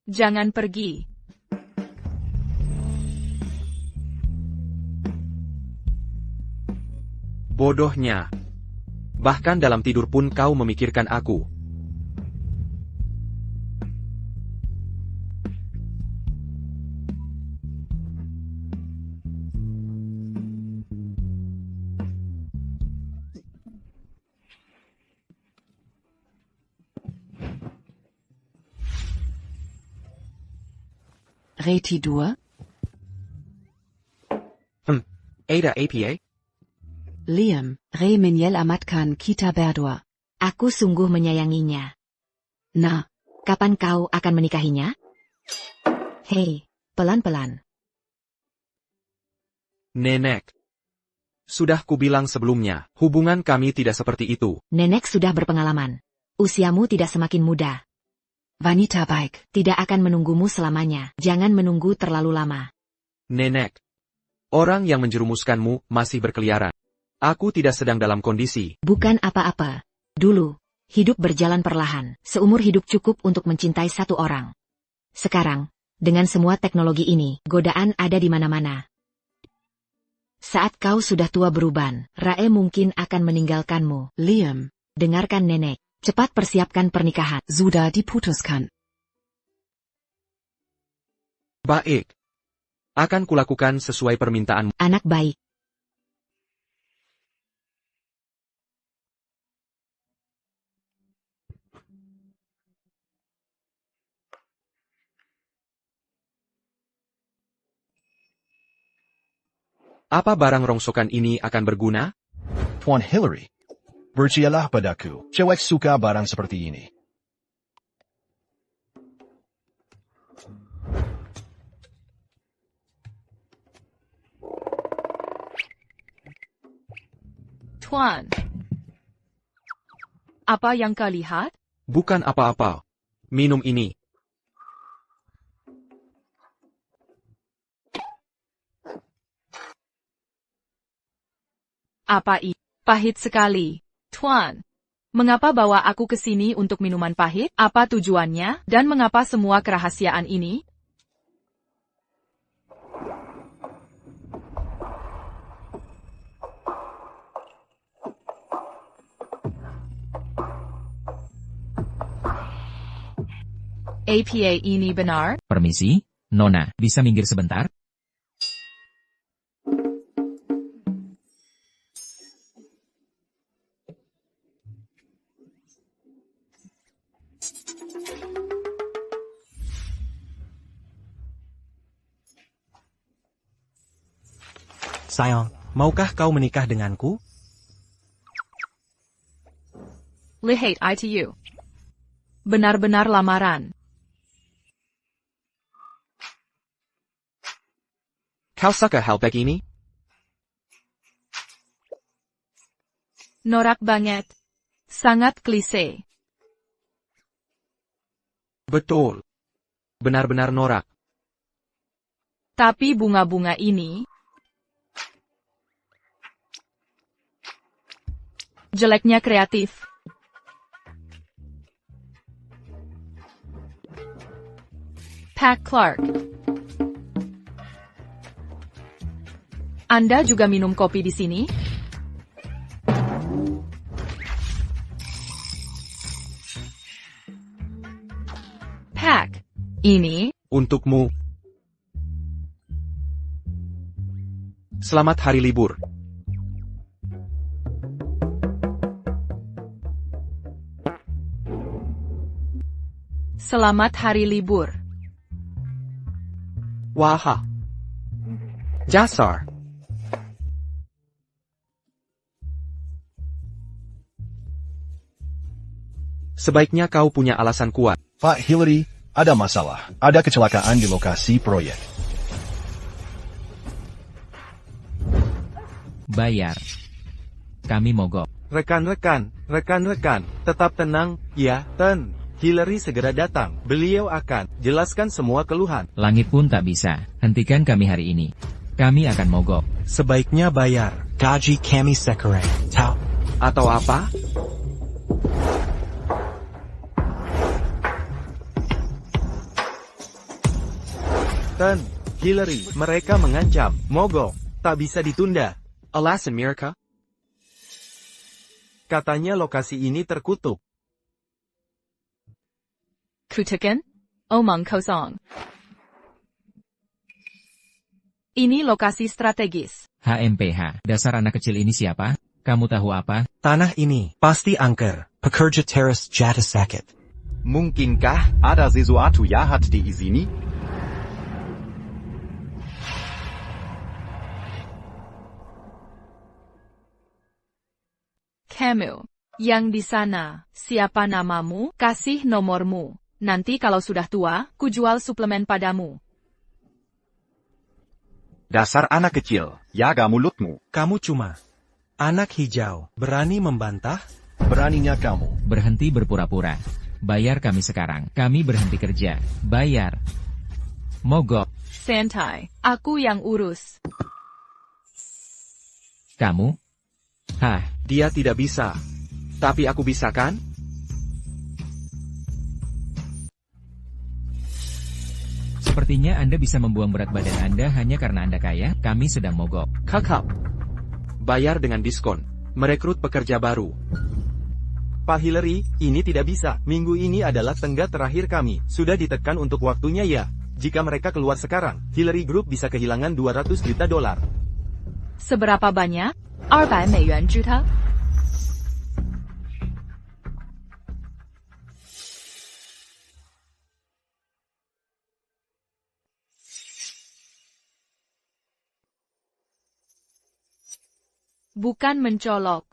Jangan pergi. Bodohnya. Bahkan dalam tidur pun kau memikirkan aku. Reti 2? Ada APA? Liam, Re Menyel amatkan kita berdua. Aku sungguh menyayanginya. Nah, Kapan kau akan menikahinya? Hei, pelan-pelan. Nenek. Sudah kubilang sebelumnya, hubungan kami tidak seperti itu. Nenek sudah berpengalaman. Usiamu tidak semakin muda. Wanita baik. Tidak akan menunggumu selamanya. Jangan menunggu terlalu lama. Nenek. Orang yang menjerumuskanmu masih berkeliaran. Aku tidak sedang dalam kondisi. Bukan apa-apa. Dulu, hidup berjalan perlahan. Seumur hidup cukup untuk mencintai satu orang. Sekarang, dengan semua teknologi ini, godaan ada di mana-mana. Saat kau sudah tua beruban, Rae mungkin akan meninggalkanmu. Liam. Dengarkan nenek. Cepat persiapkan pernikahan. Sudah diputuskan. Baik. Akan kulakukan sesuai permintaanmu. Anak baik. Apa barang rongsokan ini akan berguna? Tuan Hillary, percayalah padaku, cewek suka barang seperti ini. Tuan. Apa yang kau lihat? Bukan apa-apa. Minum ini. Apa ini? Pahit sekali. Tuan. Mengapa bawa aku ke sini untuk minuman pahit? Apa tujuannya? Dan mengapa semua kerahasiaan ini? APA ini benar? Permisi, Nona, bisa minggir sebentar? Sayang, maukah kau menikah denganku? Lihat itu. Benar-benar lamaran. Kau suka hal begini? Norak banget. Sangat klise. Betul. Benar-benar norak. Tapi bunga-bunga ini jeleknya kreatif. Pat Clark. Anda juga minum kopi di sini? Pack. Ini Untukmu. Selamat hari libur. Selamat hari libur. Waha. Jasar. Sebaiknya kau punya alasan kuat. Pak Hillary, ada masalah. Ada kecelakaan di lokasi proyek. Bayar. Kami mogok. Rekan-rekan, tetap tenang, ya, Hillary segera datang. Beliau akan jelaskan semua keluhan. Langit pun tak bisa. Hentikan kami hari ini. Kami akan mogok. Sebaiknya bayar. Gaji kami sekarang. Tahu. Atau apa? Hillary, mereka mengancam. Mogok. Tak bisa ditunda. Alas Amerika. Katanya lokasi ini terkutuk. Kutukan? Omong kosong. Ini lokasi strategis. HMPH. Dasar anak kecil ini siapa? Kamu tahu apa? Tanah ini pasti angker. Pekerja teras jatuh sakit. Mungkinkah ada sesuatu jahat di sini? Kamu, yang di sana, siapa namamu? Kasih nomormu. Nanti kalau sudah tua, kujual suplemen padamu. Dasar anak kecil. Jaga mulutmu. Kamu cuma anak hijau. Berani membantah? Beraninya kamu. Berhenti berpura-pura. Bayar kami sekarang. Kami berhenti kerja. Bayar. Mogok. Santai, aku yang urus. Kamu? Hah, Dia tidak bisa. Tapi aku bisa kan? sepertinya Anda bisa membuang berat badan Anda hanya karena Anda kaya. Kami sedang mogok. Kakak. Bayar dengan diskon. Merekrut pekerja baru. Pak Hillary, ini tidak bisa. Minggu ini adalah tenggat terakhir kami. Sudah ditekan untuk waktunya ya. Jika mereka keluar sekarang, Hillary Group bisa kehilangan 200 juta dolar. Seberapa banyak? 200 美元 juta? Bukan mencolok.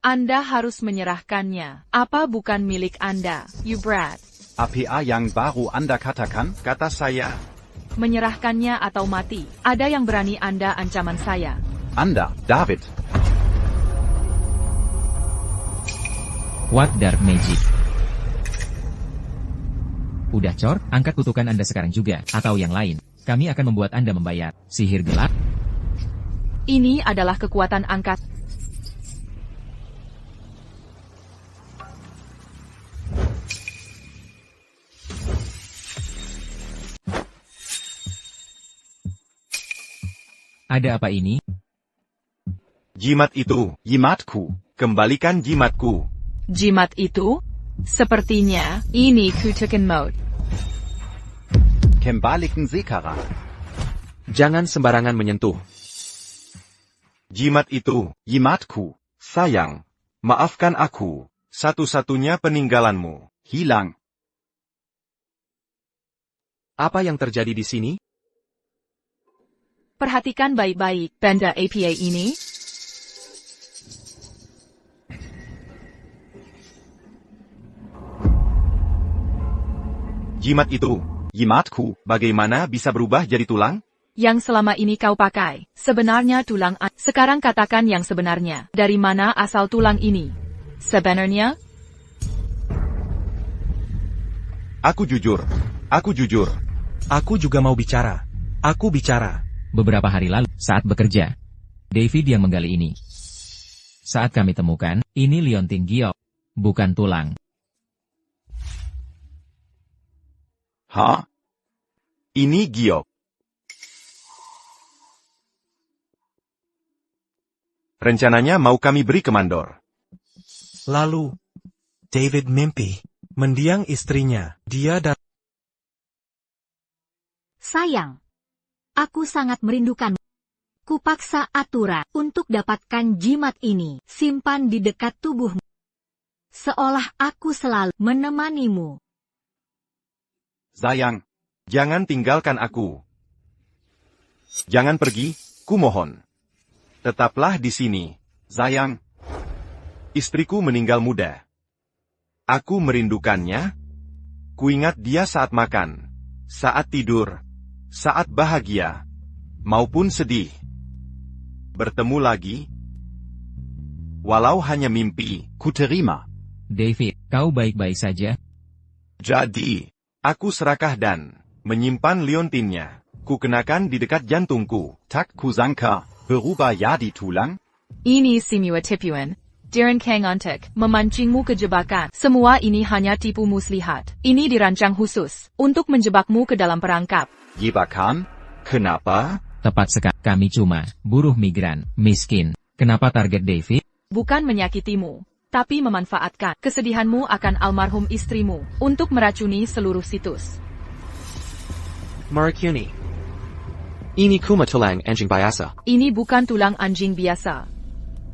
Anda harus menyerahkannya. Apa bukan milik Anda, you brat? APA yang baru Anda katakan? Kata saya. Menyerahkannya atau mati. Ada yang berani Anda ancaman saya. Anda, David. What dark magic? Udah cor, angkat kutukan Anda sekarang juga, atau yang lain. Kami akan membuat Anda membayar. Sihir gelap? Ini adalah kekuatan angkat. Ada apa ini? Jimat itu. Jimatku. Kembalikan jimatku. Jimat itu? Sepertinya, ini kutukan mode. Kembalikan sekarang. Jangan sembarangan menyentuh. Jimat itu. Jimatku. Sayang. Maafkan aku. Satu-satunya peninggalanmu. Hilang. Apa yang terjadi di sini? Perhatikan baik-baik benda APA ini. Jimat itu. Jimatku. Bagaimana bisa berubah jadi tulang? Yang selama ini kau pakai. Sebenarnya tulang. Sekarang katakan yang sebenarnya. Dari mana asal tulang ini? Sebenarnya? Aku jujur. Aku jujur. Aku juga mau bicara. Aku bicara. Beberapa hari lalu, saat bekerja, David yang menggali ini. Saat kami temukan, ini liontin giok, bukan tulang. Hah? Ini giok. Rencananya mau kami beri ke mandor. Lalu, David mimpi. Mendiang istrinya. Dia datang. Sayang, aku sangat merindukanmu. Kupaksa Atura untuk dapatkan jimat ini. Simpan di dekat tubuhmu. Seolah aku selalu menemanimu. Sayang, jangan tinggalkan aku. Jangan pergi, kumohon. Tetaplah di sini, sayang. Istriku meninggal muda. Aku merindukannya. Kuingat dia saat makan, saat tidur, saat bahagia, maupun sedih. Bertemu lagi, walau hanya mimpi. Kuterima. David, kau baik-baik saja? Jadi, aku serakah dan menyimpan liontinnya. Kukenakan di dekat jantungku. Tak kusangka, berubah jadi tulang? Ini semua tipuan. Darren Kangontek, memancingmu ke jebakan. Semua ini hanya tipu muslihat. Ini dirancang khusus untuk menjebakmu ke dalam perangkap. Jebakan? Kenapa? Tepat sekali, kami cuma buruh migran, miskin. Kenapa target David? Bukan menyakitimu, tapi memanfaatkan kesedihanmu akan almarhum istrimu untuk meracuni seluruh situs. Maracuni. Ini kuma tulang anjing biasa. Ini bukan tulang anjing biasa.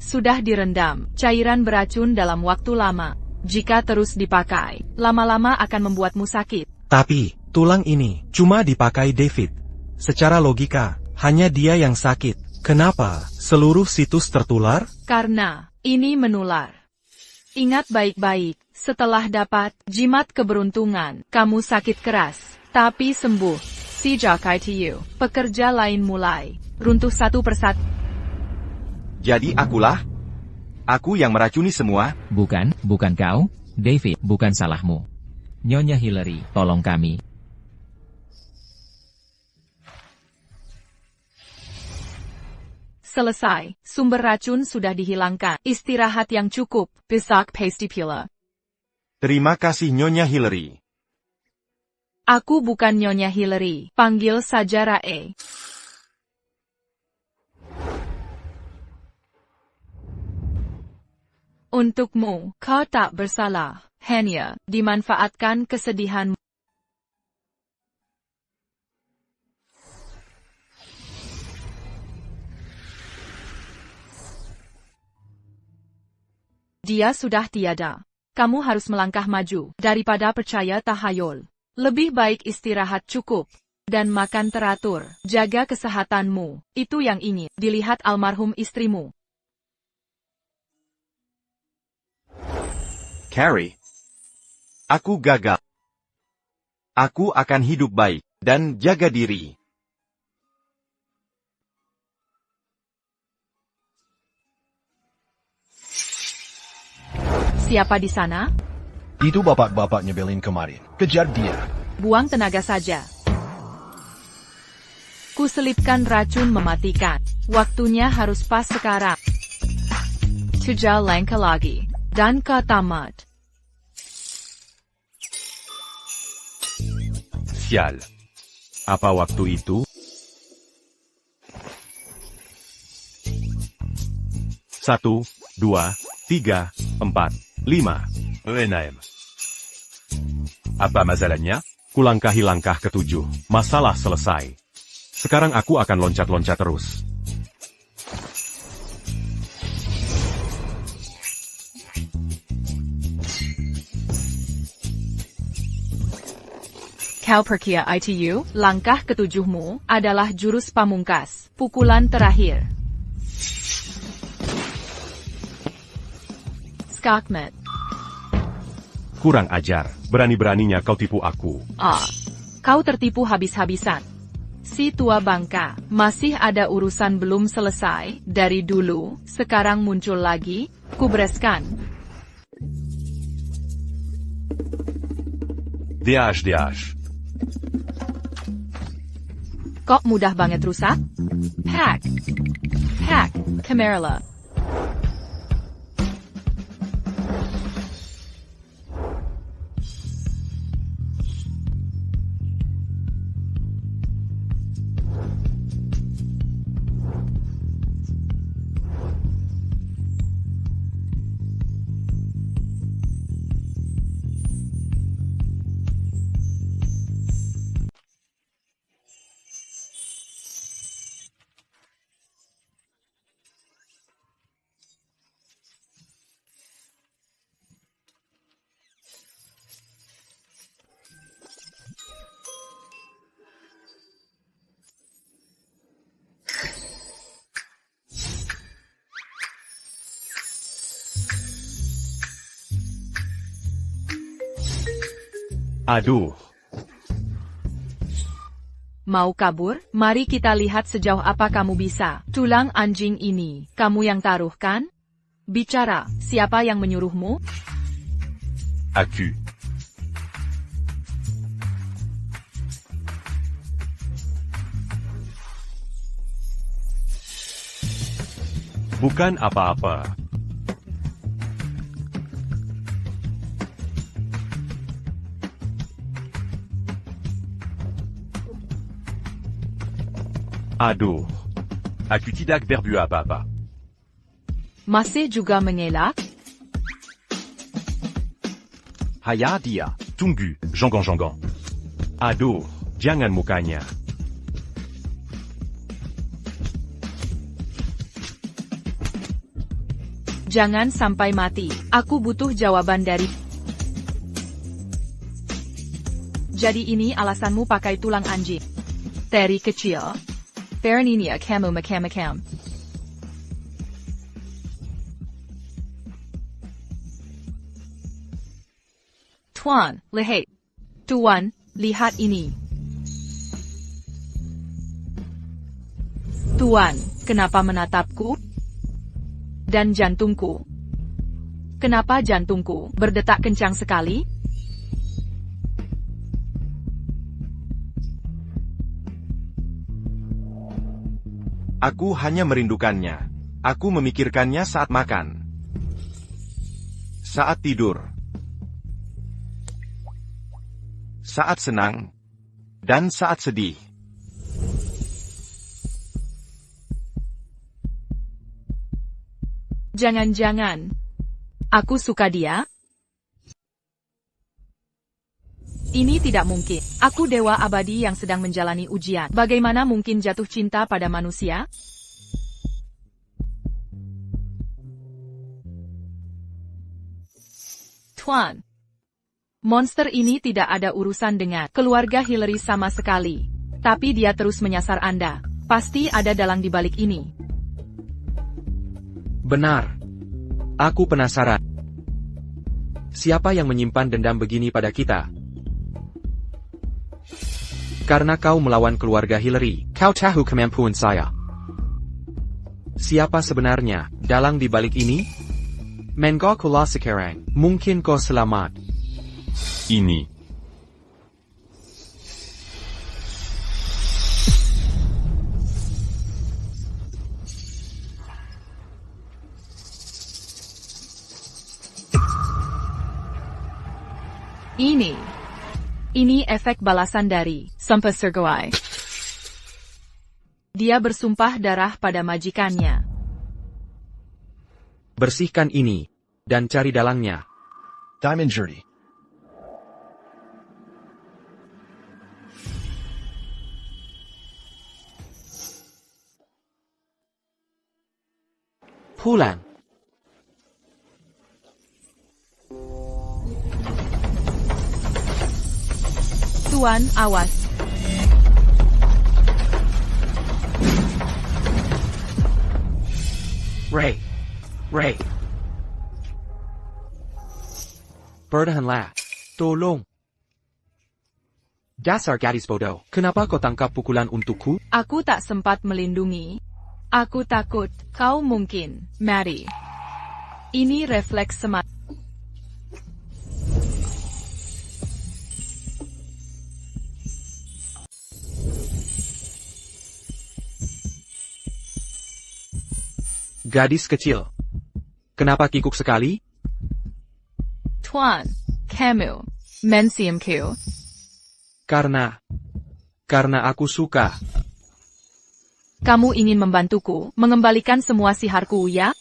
Sudah direndam, cairan beracun dalam waktu lama. Jika terus dipakai, lama-lama akan membuatmu sakit. Tapi, tulang ini cuma dipakai David. Secara logika, hanya dia yang sakit. Kenapa seluruh situs tertular? Karena ini menular. Ingat baik-baik, setelah dapat jimat keberuntungan, kamu sakit keras, tapi sembuh. Sejak itu, pekerja lain mulai runtuh satu persatu. Jadi akulah? Aku yang meracuni semua? Bukan kau, David, bukan salahmu. Nyonya Hillary, tolong kami. Selesai, sumber racun sudah dihilangkan. Istirahat yang cukup, besok pasti pula. Terima kasih Nyonya Hillary. Aku bukan Nyonya Hillary, panggil saja Rae. Untukmu, kau tak bersalah, hanya dimanfaatkan kesedihanmu. Dia sudah tiada. Kamu harus melangkah maju, daripada percaya tahayul. Lebih baik istirahat cukup, dan makan teratur. Jaga kesehatanmu, itu yang ingin dilihat almarhum istrimu. Carrie. Aku gagal. Aku akan hidup baik, dan jaga diri. Siapa di sana? Itu bapak-bapak nyebelin kemarin. Kejar dia. Buang tenaga saja. Kuselipkan racun mematikan. Waktunya harus pas sekarang. 3 langkah lagi. Dan kau tamat. Sial. Apa waktu itu? 1, 2, 3, 4, 5. 6. Apa masalahnya? Kulangkahi langkah ke-7. Masalah selesai. Sekarang aku akan loncat-loncat terus. Kau perkia itu, langkah ke-7mu adalah jurus pamungkas, pukulan terakhir. Skakmat. Kurang ajar, berani-beraninya kau tipu aku. Kau tertipu habis-habisan. Si tua bangka, masih ada urusan belum selesai, dari dulu, sekarang muncul lagi, kubereskan. Diash. Kok mudah banget rusak? Hack. Hack. Camarilla. Aduh. Mau kabur? Mari kita lihat sejauh apa kamu bisa. Tulang anjing ini, kamu yang taruh kan? Bicara, siapa yang menyuruhmu? Aku. Bukan apa-apa. Aduh. Aku tidak berbuat apa-apa. Masih juga mengelak? Haya dia. Tunggu, jonggon-jonggon. Aduh, jangan mukanya. Jangan sampai mati. Aku butuh jawaban dari... Jadi ini alasanmu pakai tulang anjing. Terry kecil. Berninia kamu makam-makam. Tuan, lihat. Tuan, lihat ini. Tuan, kenapa menatapku? Dan jantungku. Kenapa jantungku berdetak kencang sekali? Aku hanya merindukannya. Aku memikirkannya saat makan. Saat tidur. Saat senang. Dan saat sedih. Jangan-jangan. Aku suka dia? Ini tidak mungkin. Aku dewa abadi yang sedang menjalani ujian. Bagaimana mungkin jatuh cinta pada manusia? Tuan. Monster ini tidak ada urusan dengan keluarga Hillary sama sekali. Tapi dia terus menyasar Anda. Pasti ada dalang di balik ini. Benar. Aku penasaran. Siapa yang menyimpan dendam begini pada kita? Karena kau melawan keluarga Hillary, kau tahu kemampuan saya. Siapa sebenarnya dalang di balik ini? Mengo kula sekarang, mungkin kau selamat. Ini. Ini efek balasan dari Sumpah Sergawai. Dia bersumpah darah pada majikannya. Bersihkan ini, dan cari dalangnya. Diamond Journey. Pulang. Tuan, awas. Ray. Bertahanlah. Tolong. Dasar gadis bodoh. Kenapa kau tangkap pukulan untukku? Aku tak sempat melindungi. Aku takut, kau mungkin, mati. Ini refleks semata. Gadis kecil. Kenapa kikuk sekali? Tuan, kamu, mensiamku. Karena aku suka. Kamu ingin membantuku mengembalikan semua siharku, ya?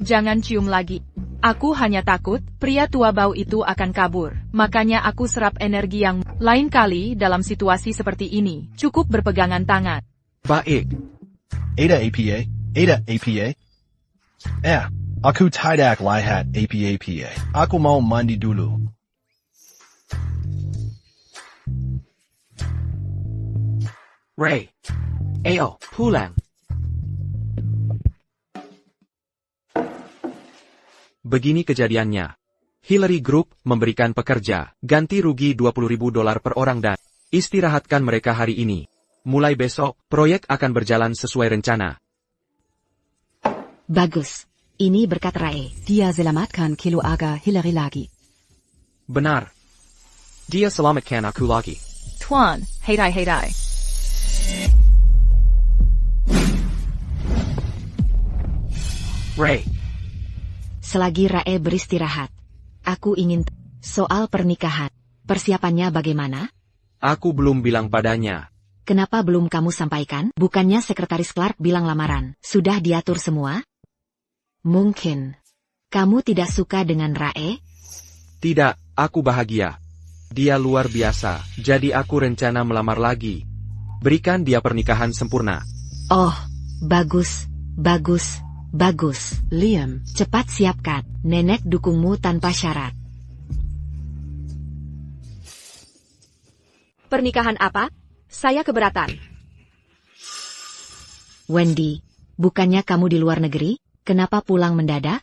Jangan cium lagi. Aku hanya takut pria tua bau itu akan kabur. Makanya aku serap energi yang lain kali dalam situasi seperti ini. Cukup berpegangan tangan. Baik. Ada APA? Ada APA? Aku tidak lihat APA. Aku mau mandi dulu. Ray. Ayo, pulang. Begini kejadiannya. Hillary Group memberikan pekerja ganti rugi $20.000 per orang dan istirahatkan mereka hari ini. Mulai besok, proyek akan berjalan sesuai rencana. Bagus. Ini berkat Rae. Dia selamatkan keluarga Hillary lagi. Benar. Dia selamatkan aku lagi. Tuan, hei. Ray. Selagi Rae beristirahat, aku ingin soal pernikahan. Persiapannya bagaimana? Aku belum bilang padanya. Kenapa belum kamu sampaikan? Bukannya Sekretaris Clark bilang lamaran sudah diatur semua? Mungkin kamu tidak suka dengan Rae? Tidak, aku bahagia. Dia luar biasa, jadi aku rencana melamar lagi. Berikan dia pernikahan sempurna. Oh, bagus. Liam, cepat siapkan. Nenek dukungmu tanpa syarat. Pernikahan apa? Saya keberatan. Wendy, bukannya kamu di luar negeri? Kenapa pulang mendadak?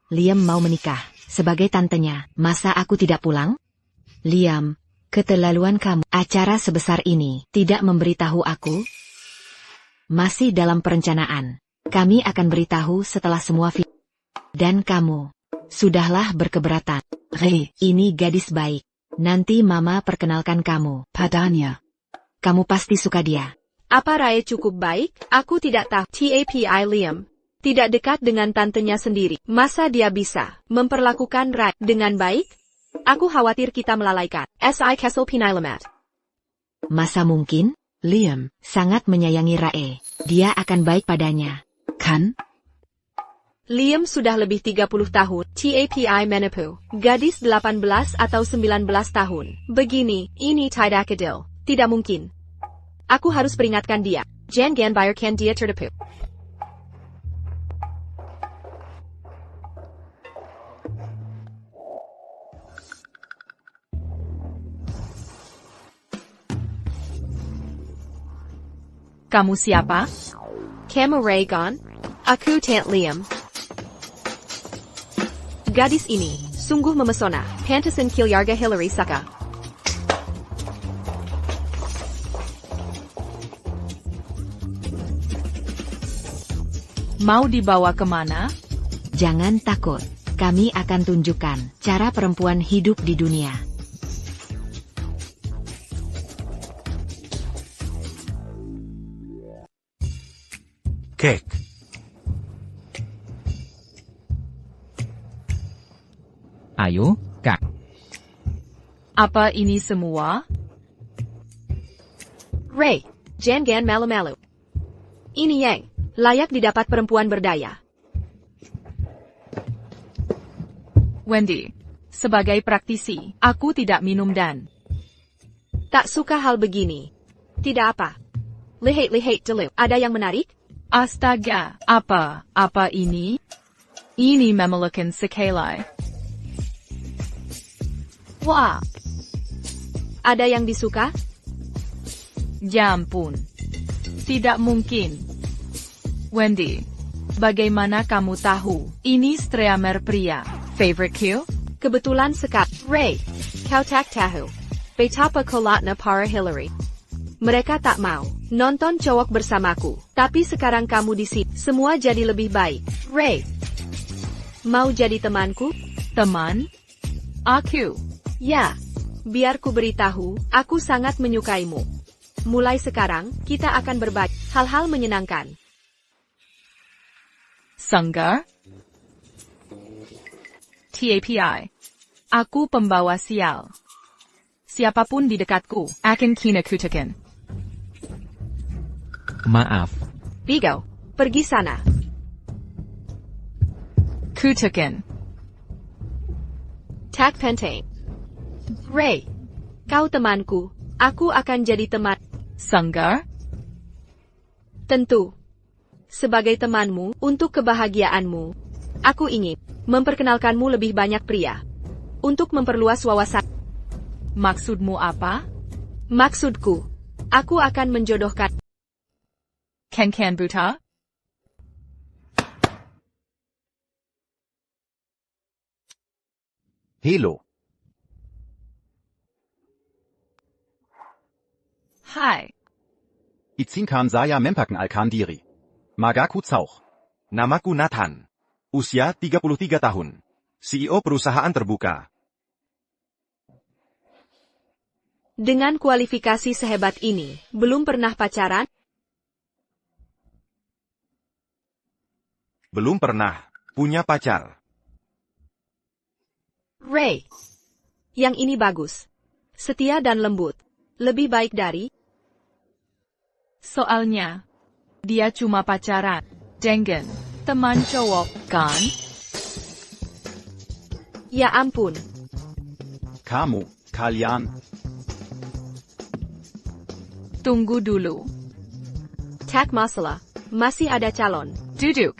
Liam mau menikah. Sebagai tantenya, masa aku tidak pulang? Liam, keterlaluan kamu. Acara sebesar ini tidak memberitahu aku? Masih dalam perencanaan. Kami akan beritahu setelah semua video. Dan kamu, sudahlah berkeberatan. Ray, ini gadis baik. Nanti mama perkenalkan kamu. Padanya. Kamu pasti suka dia. Apa Rae cukup baik? Aku tidak tahu. TAPI Liam. Tidak dekat dengan tantenya sendiri. Masa dia bisa memperlakukan Rae dengan baik? Aku khawatir kita melalaikan. S.I. Kessel Pinilamat. Masa mungkin? Liam, sangat menyayangi Rae. Dia akan baik padanya. Kan? Liam sudah lebih 30 tahun. TAPI Menepu. Gadis 18 atau 19 tahun. Begini, ini tidak adil. Tidak mungkin. Aku harus peringatkan dia. Jangan biarkan dia tertipu. Kamu siapa? Kamu Raygon? Aku Tant Liam. Gadis ini sungguh memesona. Pantesan keluarga Hillary suka. Mau dibawa kemana? Jangan takut. Kami akan tunjukkan cara perempuan hidup di dunia. Cake. Ayo, Kak. Apa ini semua? Ray, jangan malu-malu. Ini yang layak didapat perempuan berdaya. Wendy, sebagai praktisi, aku tidak minum dan tak suka hal begini. Tidak apa. Lihat dulu. Ada yang menarik? Astaga, apa ini? Ini memerlukan sekali. Wah. Ada yang disuka? Ya ampun. Tidak mungkin. Wendy, bagaimana kamu tahu? Ini streamer pria. Favorite Q? Kebetulan sekali. Ray, kau tak tahu. Betapa kolatnya para Hillary. Mereka tak mau nonton cowok bersamaku. Tapi sekarang kamu di sini. Semua jadi lebih baik. Ray, mau jadi temanku? Teman? Aku? Ya, Biar ku beritahu, aku sangat menyukaimu. Mulai sekarang, kita akan berbagi hal-hal menyenangkan. Sanggar? TAPI. Aku pembawa sial. Siapapun di dekatku, akan kina kutakan. Maaf. Vigo, pergi sana. Kutakan. Tak penting. Ray, kau temanku. Aku akan jadi teman. Sanggar? Tentu. Sebagai temanmu, untuk kebahagiaanmu, aku ingin memperkenalkanmu lebih banyak pria. Untuk memperluas wawasan. Maksudmu apa? Maksudku, aku akan menjodohkan. Ken buta? Hello. Hai. Itzinkan saya mempakan Alkandiri. Magaku Tsauch. Namaku Nathan. Usia 33 tahun. CEO perusahaan terbuka. Dengan kualifikasi sehebat ini, belum pernah pacaran? Belum pernah punya pacar. Ray. Yang ini bagus. Setia dan lembut. Lebih baik dari... Soalnya, dia cuma pacaran. Dengan teman cowok, kan? Ya ampun. Kamu, kalian. Tunggu dulu. Tak masalah. Masih ada calon. Duduk.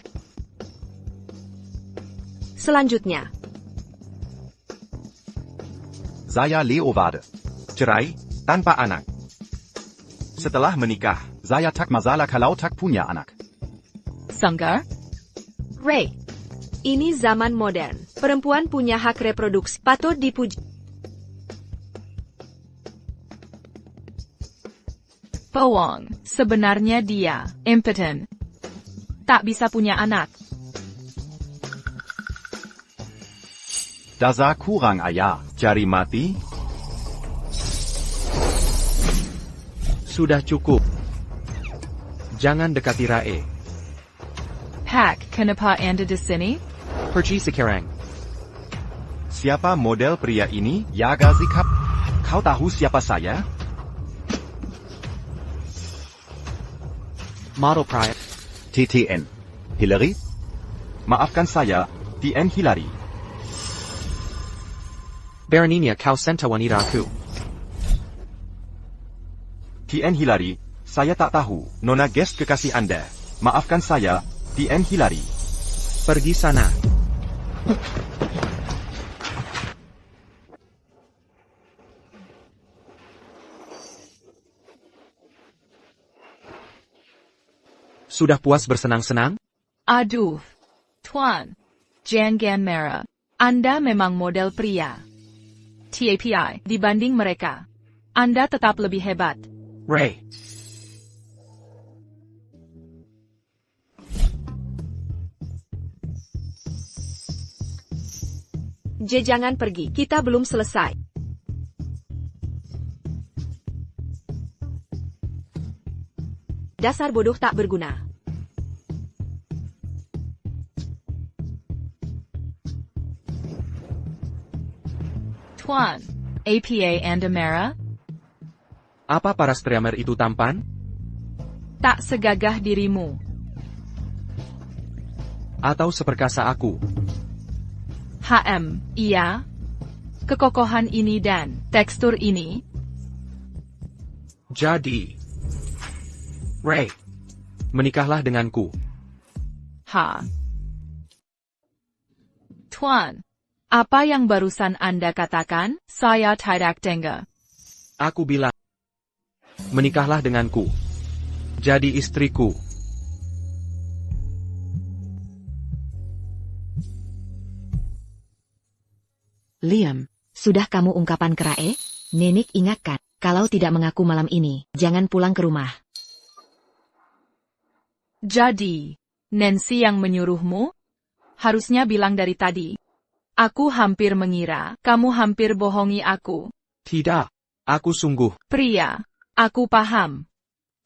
Selanjutnya. Saya Leo Wade. Cerai, tanpa anak. Setelah menikah. Saya tak masalah kalau tak punya anak. Sanggar? Ray. Ini zaman modern. Perempuan punya hak reproduksi. Patut dipuji. Pewong, sebenarnya dia, impotent. Tak bisa punya anak. Dasa kurang ayah. Cari mati? Sudah cukup. Jangan dekati Rae. Pak, kenapa Anda di sini? Pergi sekarang. Siapa model pria ini? Yaga Zikap. Kau tahu siapa saya? Model Pride. TTN. Hillary? Maafkan saya, TN Hillary. Beraninya kau sentuh wanitaku. TN Hillary, saya tak tahu, nona guest kekasih Anda. Maafkan saya, TN Hillary. Pergi sana. Sudah puas bersenang-senang? Aduh. Tuan. Jangan merah. Anda memang model pria. TAPI, dibanding mereka. Anda tetap lebih hebat. Ray. Jangan pergi, kita belum selesai. Dasar bodoh tak berguna. Tuan, APA Anda merah? Apa para streamer itu tampan? Tak segagah dirimu. Atau seperkasa aku? Iya. Kekokohan ini dan tekstur ini. Jadi, Ray, menikahlah denganku. Tuan, apa yang barusan Anda katakan? Saya tidak dengar. Aku bilang, menikahlah denganku. Jadi istriku. Liam, sudah kamu ungkapan ke Rae? Nenek ingatkan, kalau tidak mengaku malam ini, jangan pulang ke rumah. Jadi, Nancy yang menyuruhmu? Harusnya bilang dari tadi. Aku hampir mengira, kamu hampir bohongi aku. Tidak. Aku sungguh. Pria. Aku paham.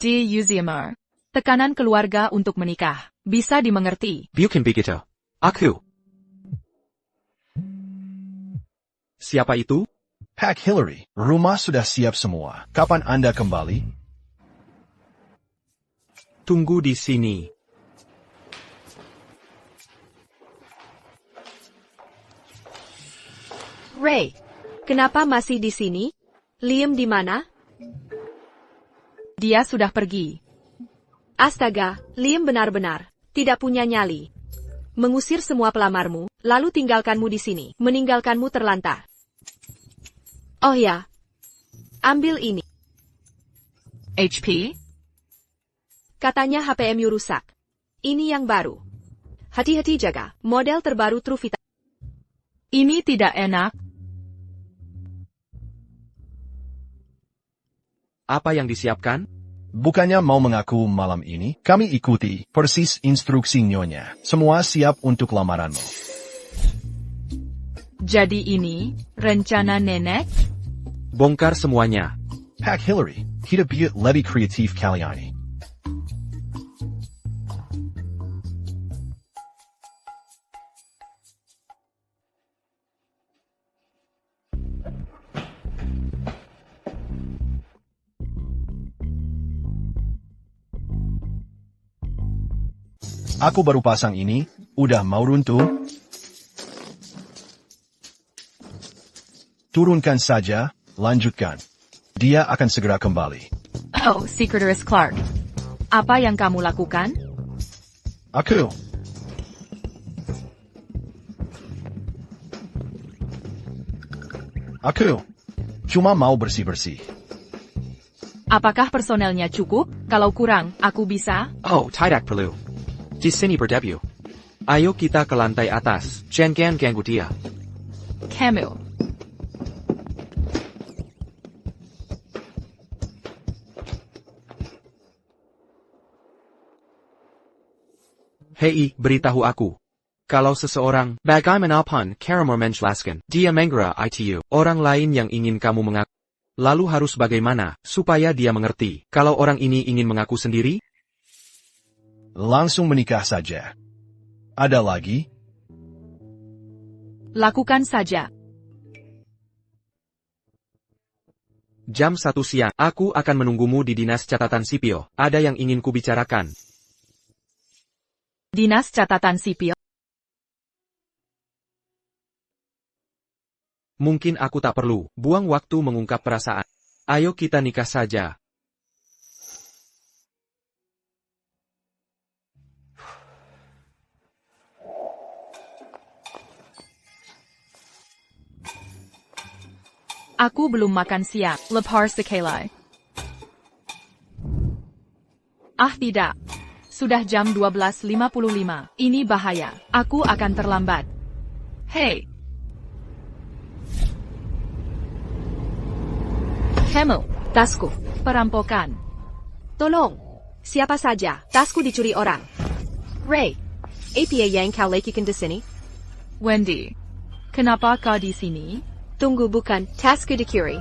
Dear Yuzimer. Tekanan keluarga untuk menikah. Bisa dimengerti. Bukan begitu. Aku. Siapa itu? Pak Hillary, rumah sudah siap semua. Kapan Anda kembali? Tunggu di sini. Ray, kenapa masih di sini? Liam di mana? Dia sudah pergi. Astaga, Liam benar-benar tidak punya nyali. Mengusir semua pelamarmu, lalu tinggalkanmu di sini, meninggalkanmu terlantar. Oh ya, ambil ini. HP? Katanya HPMU rusak. Ini yang baru. Hati-hati jaga, model terbaru Truvita. Ini tidak enak. Apa yang disiapkan? Bukannya mau mengaku malam ini, kami ikuti persis instruksi nyonya. Semua siap untuk lamaranmu. Jadi ini, rencana nenek? Bongkar semuanya. Pak Hillary, kita biar lebih kreatif kali ini. Aku baru pasang ini, udah mau runtuh? Turunkan saja, lanjutkan. Dia akan segera kembali. Oh, Secretaris Clark. Apa yang kamu lakukan? Aku cuma mau bersih-bersih. Apakah personelnya cukup? Kalau kurang, aku bisa? Oh, tidak perlu. Di sini berdebu. Ayo kita ke lantai atas. Jangan ganggu dia. Camille. Hei, beritahu aku. Kalau seseorang, bagaimanapun cara menjelaskan, dia mengira itu, orang lain yang ingin kamu mengaku. Lalu harus bagaimana, supaya dia mengerti, kalau orang ini ingin mengaku sendiri? Langsung menikah saja. Ada lagi? Lakukan saja. Jam 1 siang, aku akan menunggumu di Dinas Catatan Sipil. Ada yang ingin kubicarakan. Dinas Catatan Sipil? Mungkin aku tak perlu buang waktu mengungkap perasaan. Ayo kita nikah saja. Aku belum makan siang. Lepar sekali. Ah tidak. Sudah jam 12.55. Ini bahaya. Aku akan terlambat. Hei. Camille. Tasku. Perampokan. Tolong. Siapa saja, tasku dicuri orang. Ray. Apa yang kau lakukan di sini? Wendy. Kenapa kau di sini? Tunggu, bukan, tasku dicuri.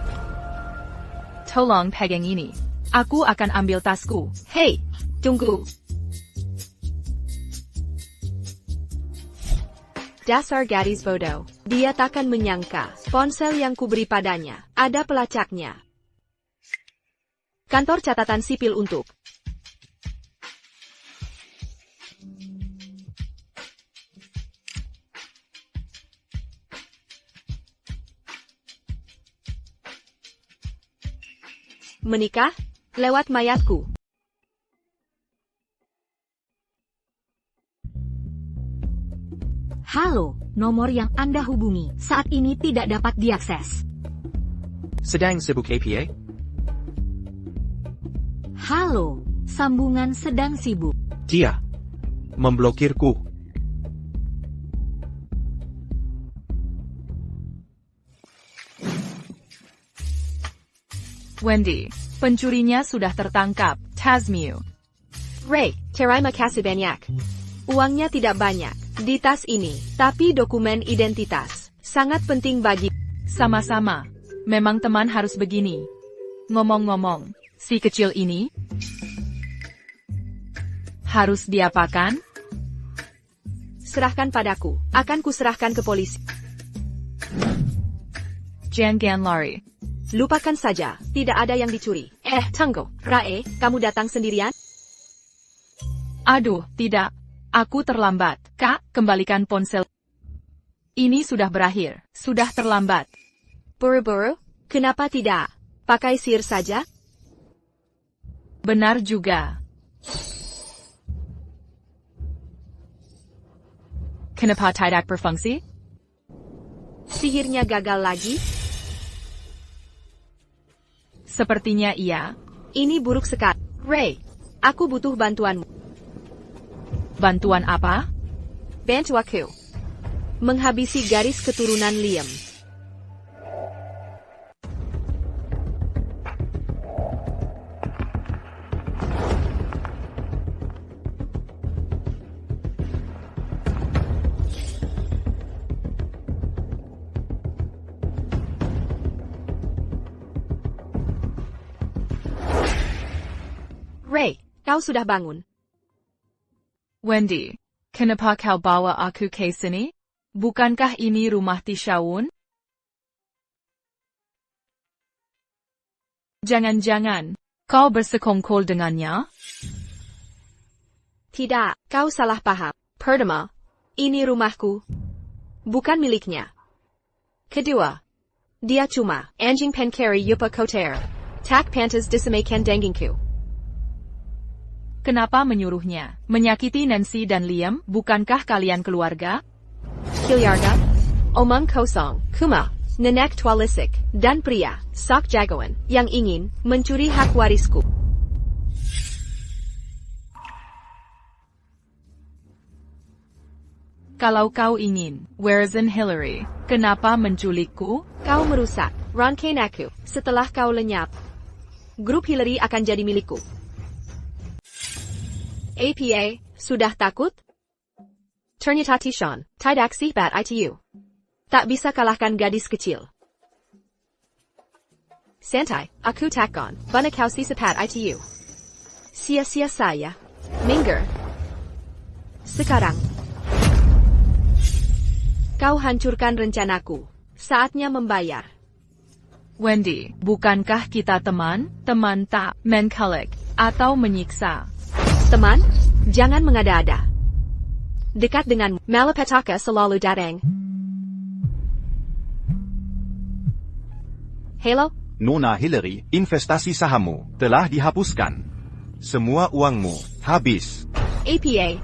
Tolong pegang ini. Aku akan ambil tasku. Hei, tunggu. Dasar gadis bodoh. Dia takkan menyangka, ponsel yang kuberi padanya, ada pelacaknya. Kantor catatan sipil untuk. Menikah? Lewat mayatku. Halo, nomor yang Anda hubungi saat ini tidak dapat diakses. Sedang sibuk APA? Halo, sambungan sedang sibuk. Dia memblokirku. Wendy, pencurinya sudah tertangkap. Tasmiu. Ray, terima kasih banyak. Uangnya tidak banyak di tas ini, tapi dokumen identitas sangat penting bagi. Sama-sama. Memang teman harus begini. Ngomong-ngomong, si kecil ini harus diapakan? Serahkan padaku. Akan kuserahkan ke polisi. Jangan lari. Lupakan saja. Tidak ada yang dicuri. Tunggu. Rae, kamu datang sendirian? Aduh, tidak. Aku terlambat. Kak, kembalikan ponsel. Ini sudah berakhir. Sudah terlambat. Buru-buru? Kenapa tidak? Pakai sihir saja? Benar juga. Kenapa tidak berfungsi? Sihirnya gagal lagi? Sepertinya iya. Ini buruk sekali. Ray, aku butuh bantuanmu. Bantuan apa? Bantu aku. Menghabisi garis keturunan Liam. Ray, kau sudah bangun. Wendy, kenapa kau bawa aku ke sini? Bukankah ini rumah Tishaun? Jangan-jangan, kau bersekongkol dengannya? Tidak, kau salah paham. Pertama, ini rumahku. Bukan miliknya. Kedua, dia cuma anjing pencari yupa kotor. Tak pantas disemakan dagingku. Kenapa menyuruhnya? Menyakiti Nancy dan Liam, bukankah kalian keluarga? Keluarga? Omong kosong, kuma, nenek tualisik, dan pria, sok jagoan, yang ingin mencuri hak warisku. Kalau kau ingin, Where's Hillary? Kenapa menculikku? Kau merusak ranking aku. Setelah kau lenyap, grup Hillary akan jadi milikku. APA, sudah takut? Ternyata Tishon, tidak sibat ITU. Tak bisa kalahkan gadis kecil. Santai, aku takon, bana kau sisapat ITU. Sia-sia saya. Minggir. Sekarang. Kau hancurkan rencanaku. Saatnya membayar. Wendy, bukankah kita teman? Teman tak menculik atau menyiksa. Teman, jangan mengada-ada. Dekat dengan malapetaka selalu datang. Hello? Nona Hillary, investasi sahammu telah dihapuskan. Semua uangmu habis. APA.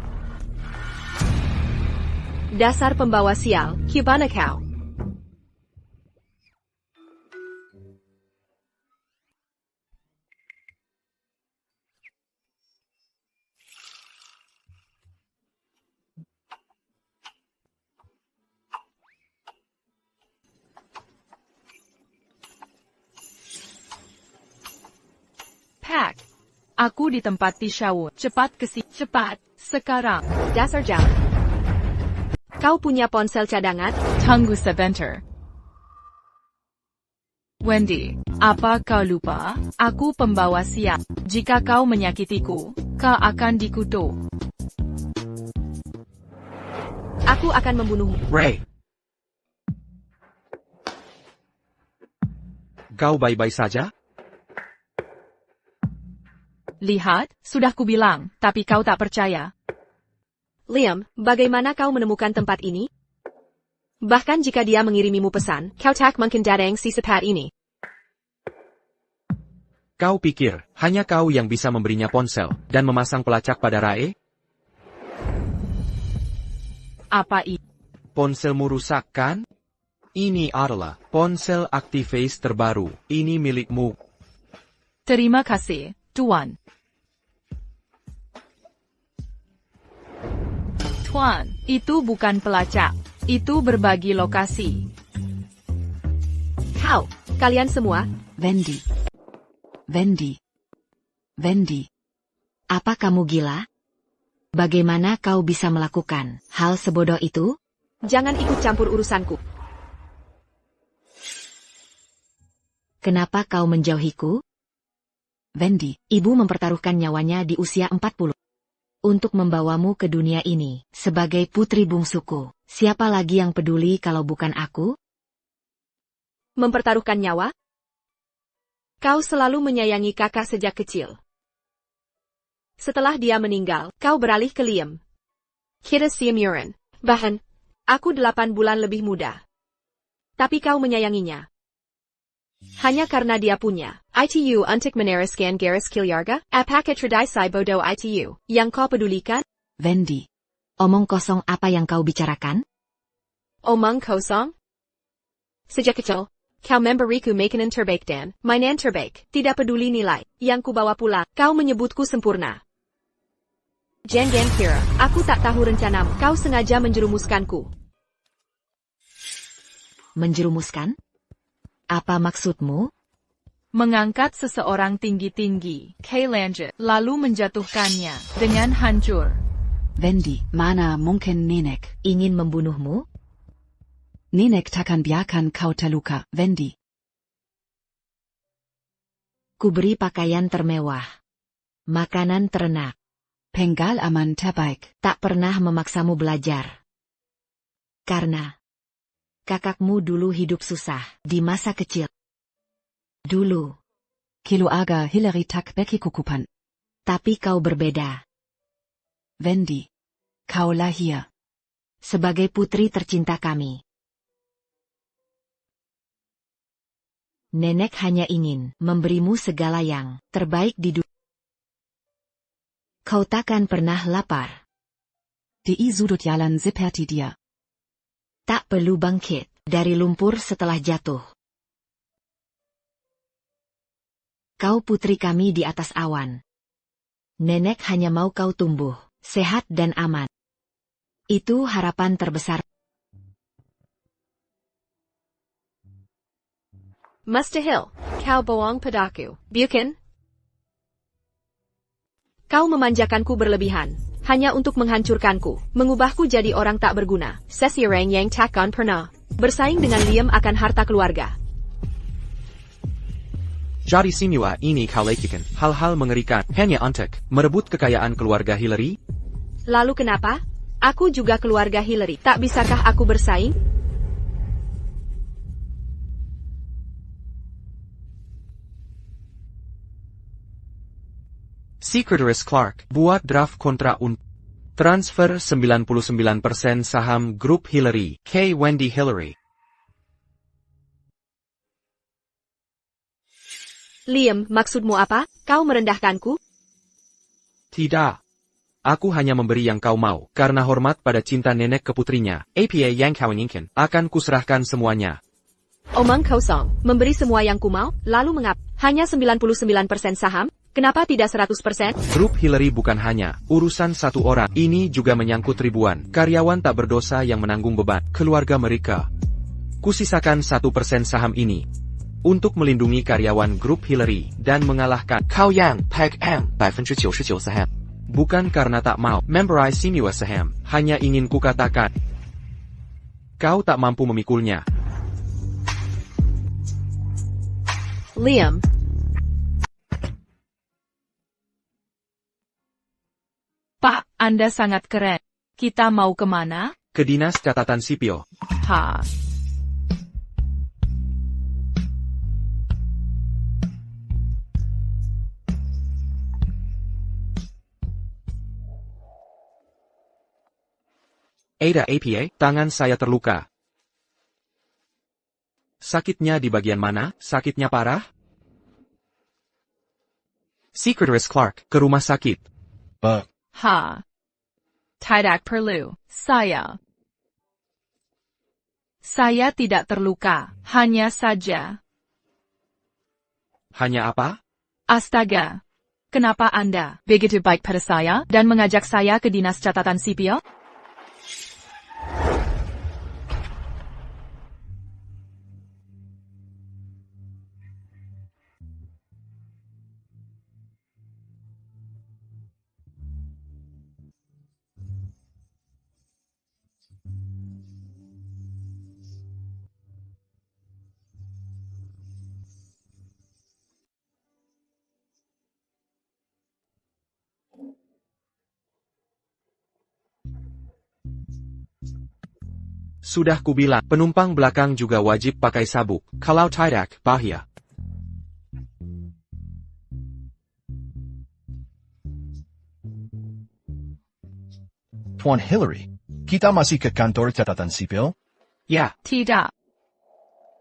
Dasar pembawa sial, gimana kau? Pak, aku di tempat Tishaun. Cepat cepat, sekarang. Dasar jalan. Kau punya ponsel cadangan? Tunggu sebentar. Wendy, apa kau lupa? Aku pembawa sial. Jika kau menyakitiku, kau akan dikutuk. Aku akan membunuhmu. Ray. Kau baik-baik saja? Lihat, sudah kubilang, tapi kau tak percaya. Liam, bagaimana kau menemukan tempat ini? Bahkan jika dia mengirimimu pesan, kau tak mungkin datang si sepat ini. Kau pikir, hanya kau yang bisa memberinya ponsel, dan memasang pelacak pada Rae? Apa itu? Ponselmu rusak kan? Ini adalah ponsel Activace terbaru. Ini milikmu. Terima kasih, Tuan. Tuan, itu bukan pelacak. Itu berbagi lokasi. Kau, kalian semua? Wendy. Apa kamu gila? Bagaimana kau bisa melakukan hal sebodoh itu? Jangan ikut campur urusanku. Kenapa kau menjauhiku? Wendy, Ibu mempertaruhkan nyawanya di usia 40. Untuk membawamu ke dunia ini, sebagai putri bungsuku. Siapa lagi yang peduli kalau bukan aku? Mempertaruhkan nyawa? Kau selalu menyayangi kakak sejak kecil. Setelah dia meninggal, kau beralih ke Liam. Kita Simuran. Bahkan, aku 8 bulan lebih muda. Tapi kau menyayanginya. Hanya karena dia punya. ITU untuk meneruskan garis keluarga? Apakah tradisi bodoh ITU yang kau pedulikan? Wendy, Omong kosong apa yang kau bicarakan? Omong kosong? Sejak kecil, kau memberiku makanan terbaik dan mainan terbaik. Tidak peduli nilai yang kubawa pulang, kau menyebutku sempurna. Jangan kira, aku tak tahu rencanamu. Kau sengaja menjerumuskanku. Menjerumuskan? Apa maksudmu? Mengangkat seseorang tinggi-tinggi, Kay lanjut, lalu menjatuhkannya dengan hancur. Wendy, mana mungkin Nenek ingin membunuhmu? Nenek takkan biarkan kau terluka, Wendy. Kuberi pakaian termewah. Makanan terenak. Penggal aman terbaik. Tak pernah memaksamu belajar. Karena kakakmu dulu hidup susah di masa kecil. Dulu. Keluarga Hillary tak berkecukupan. Tapi kau berbeda. Wendy, kau lahir sebagai putri tercinta kami. Nenek hanya ingin memberimu segala yang terbaik di dunia. Kau takkan pernah lapar. Di sudut jalan seperti dia. Tak perlu bangkit dari lumpur setelah jatuh. Kau putri kami di atas awan. Nenek hanya mau kau tumbuh, sehat dan aman. Itu harapan terbesar. Mustahil, kau bohong padaku, bukan? Kau memanjakanku berlebihan. Hanya untuk menghancurkanku, mengubahku jadi orang tak berguna, seseorang yang takkan pernah bersaing dengan Liam akan harta keluarga. Jadi semua ini kau lakukan hal-hal mengerikan hanya untuk merebut kekayaan keluarga Hillary? Lalu kenapa? Aku juga keluarga Hillary, tak bisakah aku bersaing? Secretaris Clark buat draft kontra transfer 99% saham grup Hillary ke Wendy Hillary. Liam, maksudmu apa? Kau merendahkanku? Tidak. Aku hanya memberi yang kau mau, karena hormat pada cinta nenek ke putrinya. APA yang kau inginkan, akan kuserahkan semuanya. Omong kosong, memberi semua yang ku mau, lalu mengapa? Hanya 99% saham? Kenapa tidak 100%? Grup Hillary bukan hanya urusan satu orang. Ini juga menyangkut ribuan karyawan tak berdosa yang menanggung beban keluarga mereka. Kusisakan 1% saham ini untuk melindungi karyawan grup Hillary dan mengalahkan kau yang pegang 99% saham. Bukan karena tak mau memorize semua saham, hanya ingin kukatakan kau tak mampu memikulnya. Liam, Pak, Anda sangat keren. Kita mau kemana? Ke dinas catatan sipil. Ha. Ada APA, tangan saya terluka. Sakitnya di bagian mana? Sakitnya parah? Secretaris Clark, ke rumah sakit. Ha. Tidak perlu, saya. Saya tidak terluka, hanya saja. Hanya apa? Astaga. Kenapa Anda begitu baik pada saya dan mengajak saya ke dinas catatan sipil? Sudah kubilang, penumpang belakang juga wajib pakai sabuk. Kalau tidak, bahaya. Tuan Hillary, kita masih ke kantor catatan sipil? Ya. Tidak.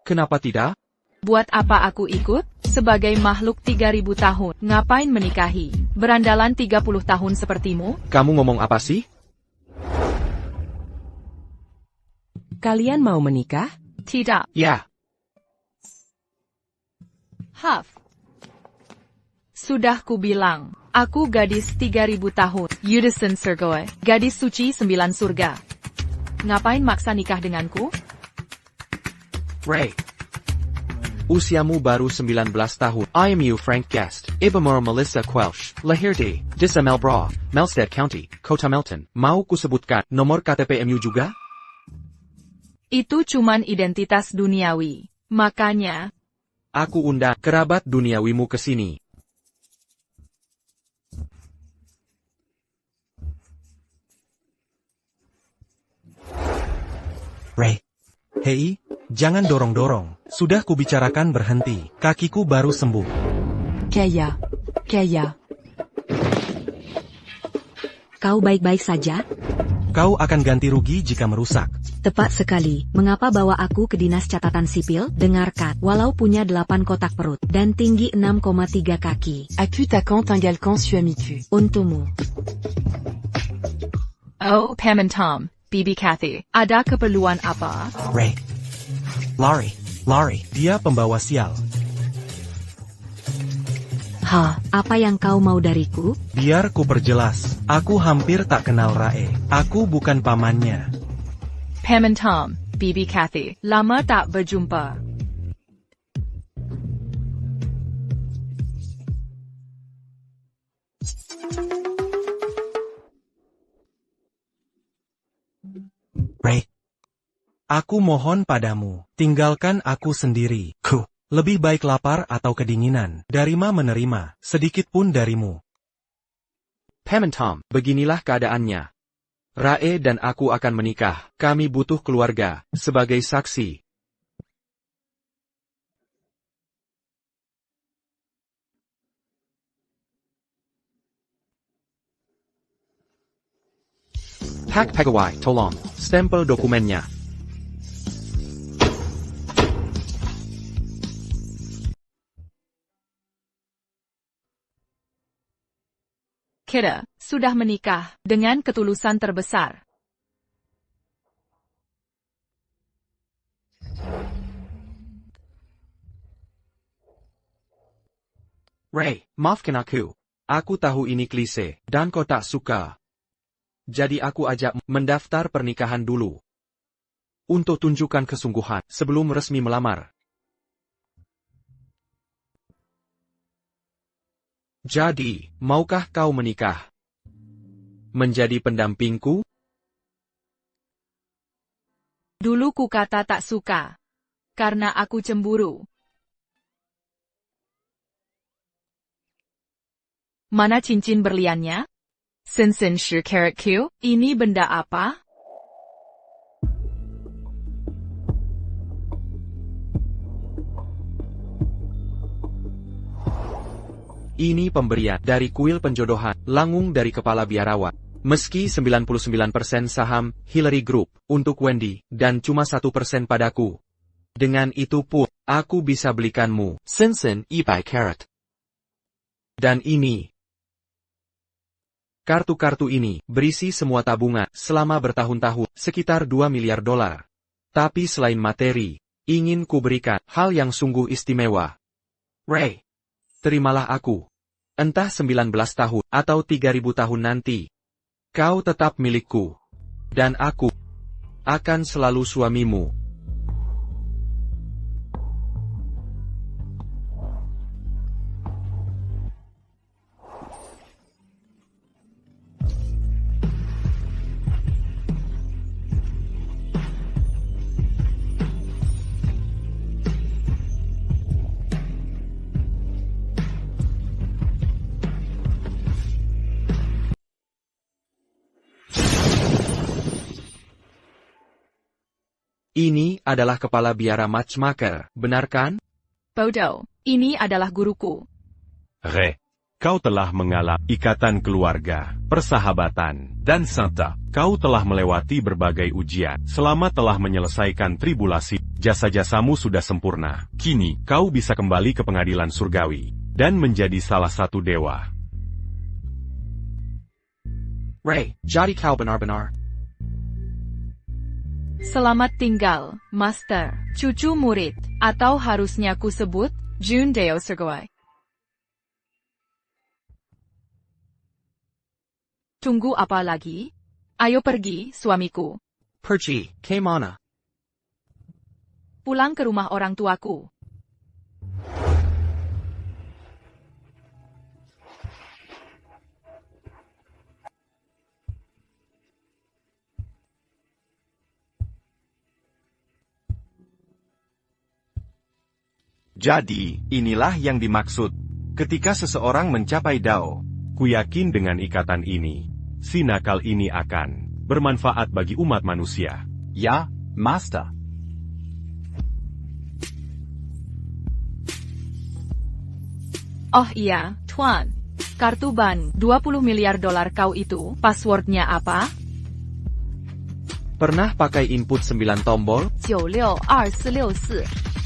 Kenapa tidak? Buat apa aku ikut? Sebagai makhluk 3000 tahun, ngapain menikahi? Berandalan 30 tahun sepertimu? Kamu ngomong apa sih? Kalian mau menikah? Tidak. Ya. Huff. Sudah kubilang, aku gadis 3000 tahun. Yudison Sergoy, gadis suci 9 surga. Ngapain maksa nikah denganku? Ray. Usiamu baru 19 tahun. I am you Frank Guest, Ibamor Melissa Quelch, lahir di Desa Melbra, Melstead County, Kota Melton. Mau kusebutkan nomor KTP-mu juga? Itu cuman identitas duniawi. Makanya, aku undang kerabat duniawimu ke sini. Ray. Hei, jangan dorong-dorong. Sudah kubicarakan berhenti. Kakiku baru sembuh. Kaya. Kau baik-baik saja? Kau akan ganti rugi jika merusak. Tepat sekali. Mengapa bawa aku ke dinas catatan sipil? Dengarkan, walau punya 8 kotak perut dan tinggi 6,3 kaki. Aku takkan tinggalkan suamiku. Untukmu. oh Pam and Tom, Bibi Kathy, ada keperluan apa? Ray. Lari. Dia pembawa sial. Apa yang kau mau dariku? Biar ku perjelas. Aku hampir tak kenal Rae. Aku bukan pamannya. Pam and Tom, Bibi Kathy, lama tak berjumpa. Ray. Aku mohon padamu, tinggalkan aku sendiri. Lebih baik lapar atau kedinginan, darima menerima, sedikit pun darimu. Pam and Tom, beginilah keadaannya. Rae dan aku akan menikah. Kami butuh keluarga, sebagai saksi. Pak pegawai, tolong, stempel dokumennya. Kita sudah menikah dengan ketulusan terbesar. Ray, maafkan aku. Aku tahu ini klise, dan kau tak suka. Jadi aku ajak mendaftar pernikahan dulu. Untuk tunjukkan kesungguhan sebelum resmi melamar. Jadi, maukah kau menikah? Menjadi pendampingku? Dulu ku kata tak suka. Karena aku cemburu. Mana cincin berliannya? Sinsen shi karat Q, ini benda apa? Ini pemberian dari kuil penjodohan, langung dari kepala biarawan. Meski 99% saham Hillary Group untuk Wendy, dan cuma 1% padaku. Dengan itu pun, aku bisa belikanmu Sinsen by Carat. Dan ini. Kartu-kartu ini berisi semua tabungan selama bertahun-tahun, sekitar 2 miliar dolar. Tapi selain materi, ingin kuberikan hal yang sungguh istimewa. Ray. Terimalah aku. Entah 19 tahun atau 3000 tahun nanti. Kau tetap milikku. Dan aku akan selalu suamimu. Ini adalah kepala biara matchmaker, benar kan? Bodoh, ini adalah guruku. Re. Kau telah mengalami ikatan keluarga, persahabatan, dan cinta. Kau telah melewati berbagai ujian. Selama telah menyelesaikan tribulasi, jasa-jasamu sudah sempurna. Kini, kau bisa kembali ke pengadilan surgawi, dan menjadi salah satu dewa. Ray, jadi kau benar-benar. Selamat tinggal, Master, cucu murid, atau harusnya ku sebut, Jun Deo Surgoi. Tunggu apa lagi? Ayo pergi, suamiku. Pergi, ke mana? Pulang ke rumah orang tuaku. Jadi, inilah yang dimaksud. Ketika seseorang mencapai Dao, ku yakin dengan ikatan ini, si nakal ini akan bermanfaat bagi umat manusia. Ja, Master. Oh iya, Tuan. Kartu ban, 20 miliar dolar kau itu, passwordnya apa? Pernah pakai input 9 tombol? 962464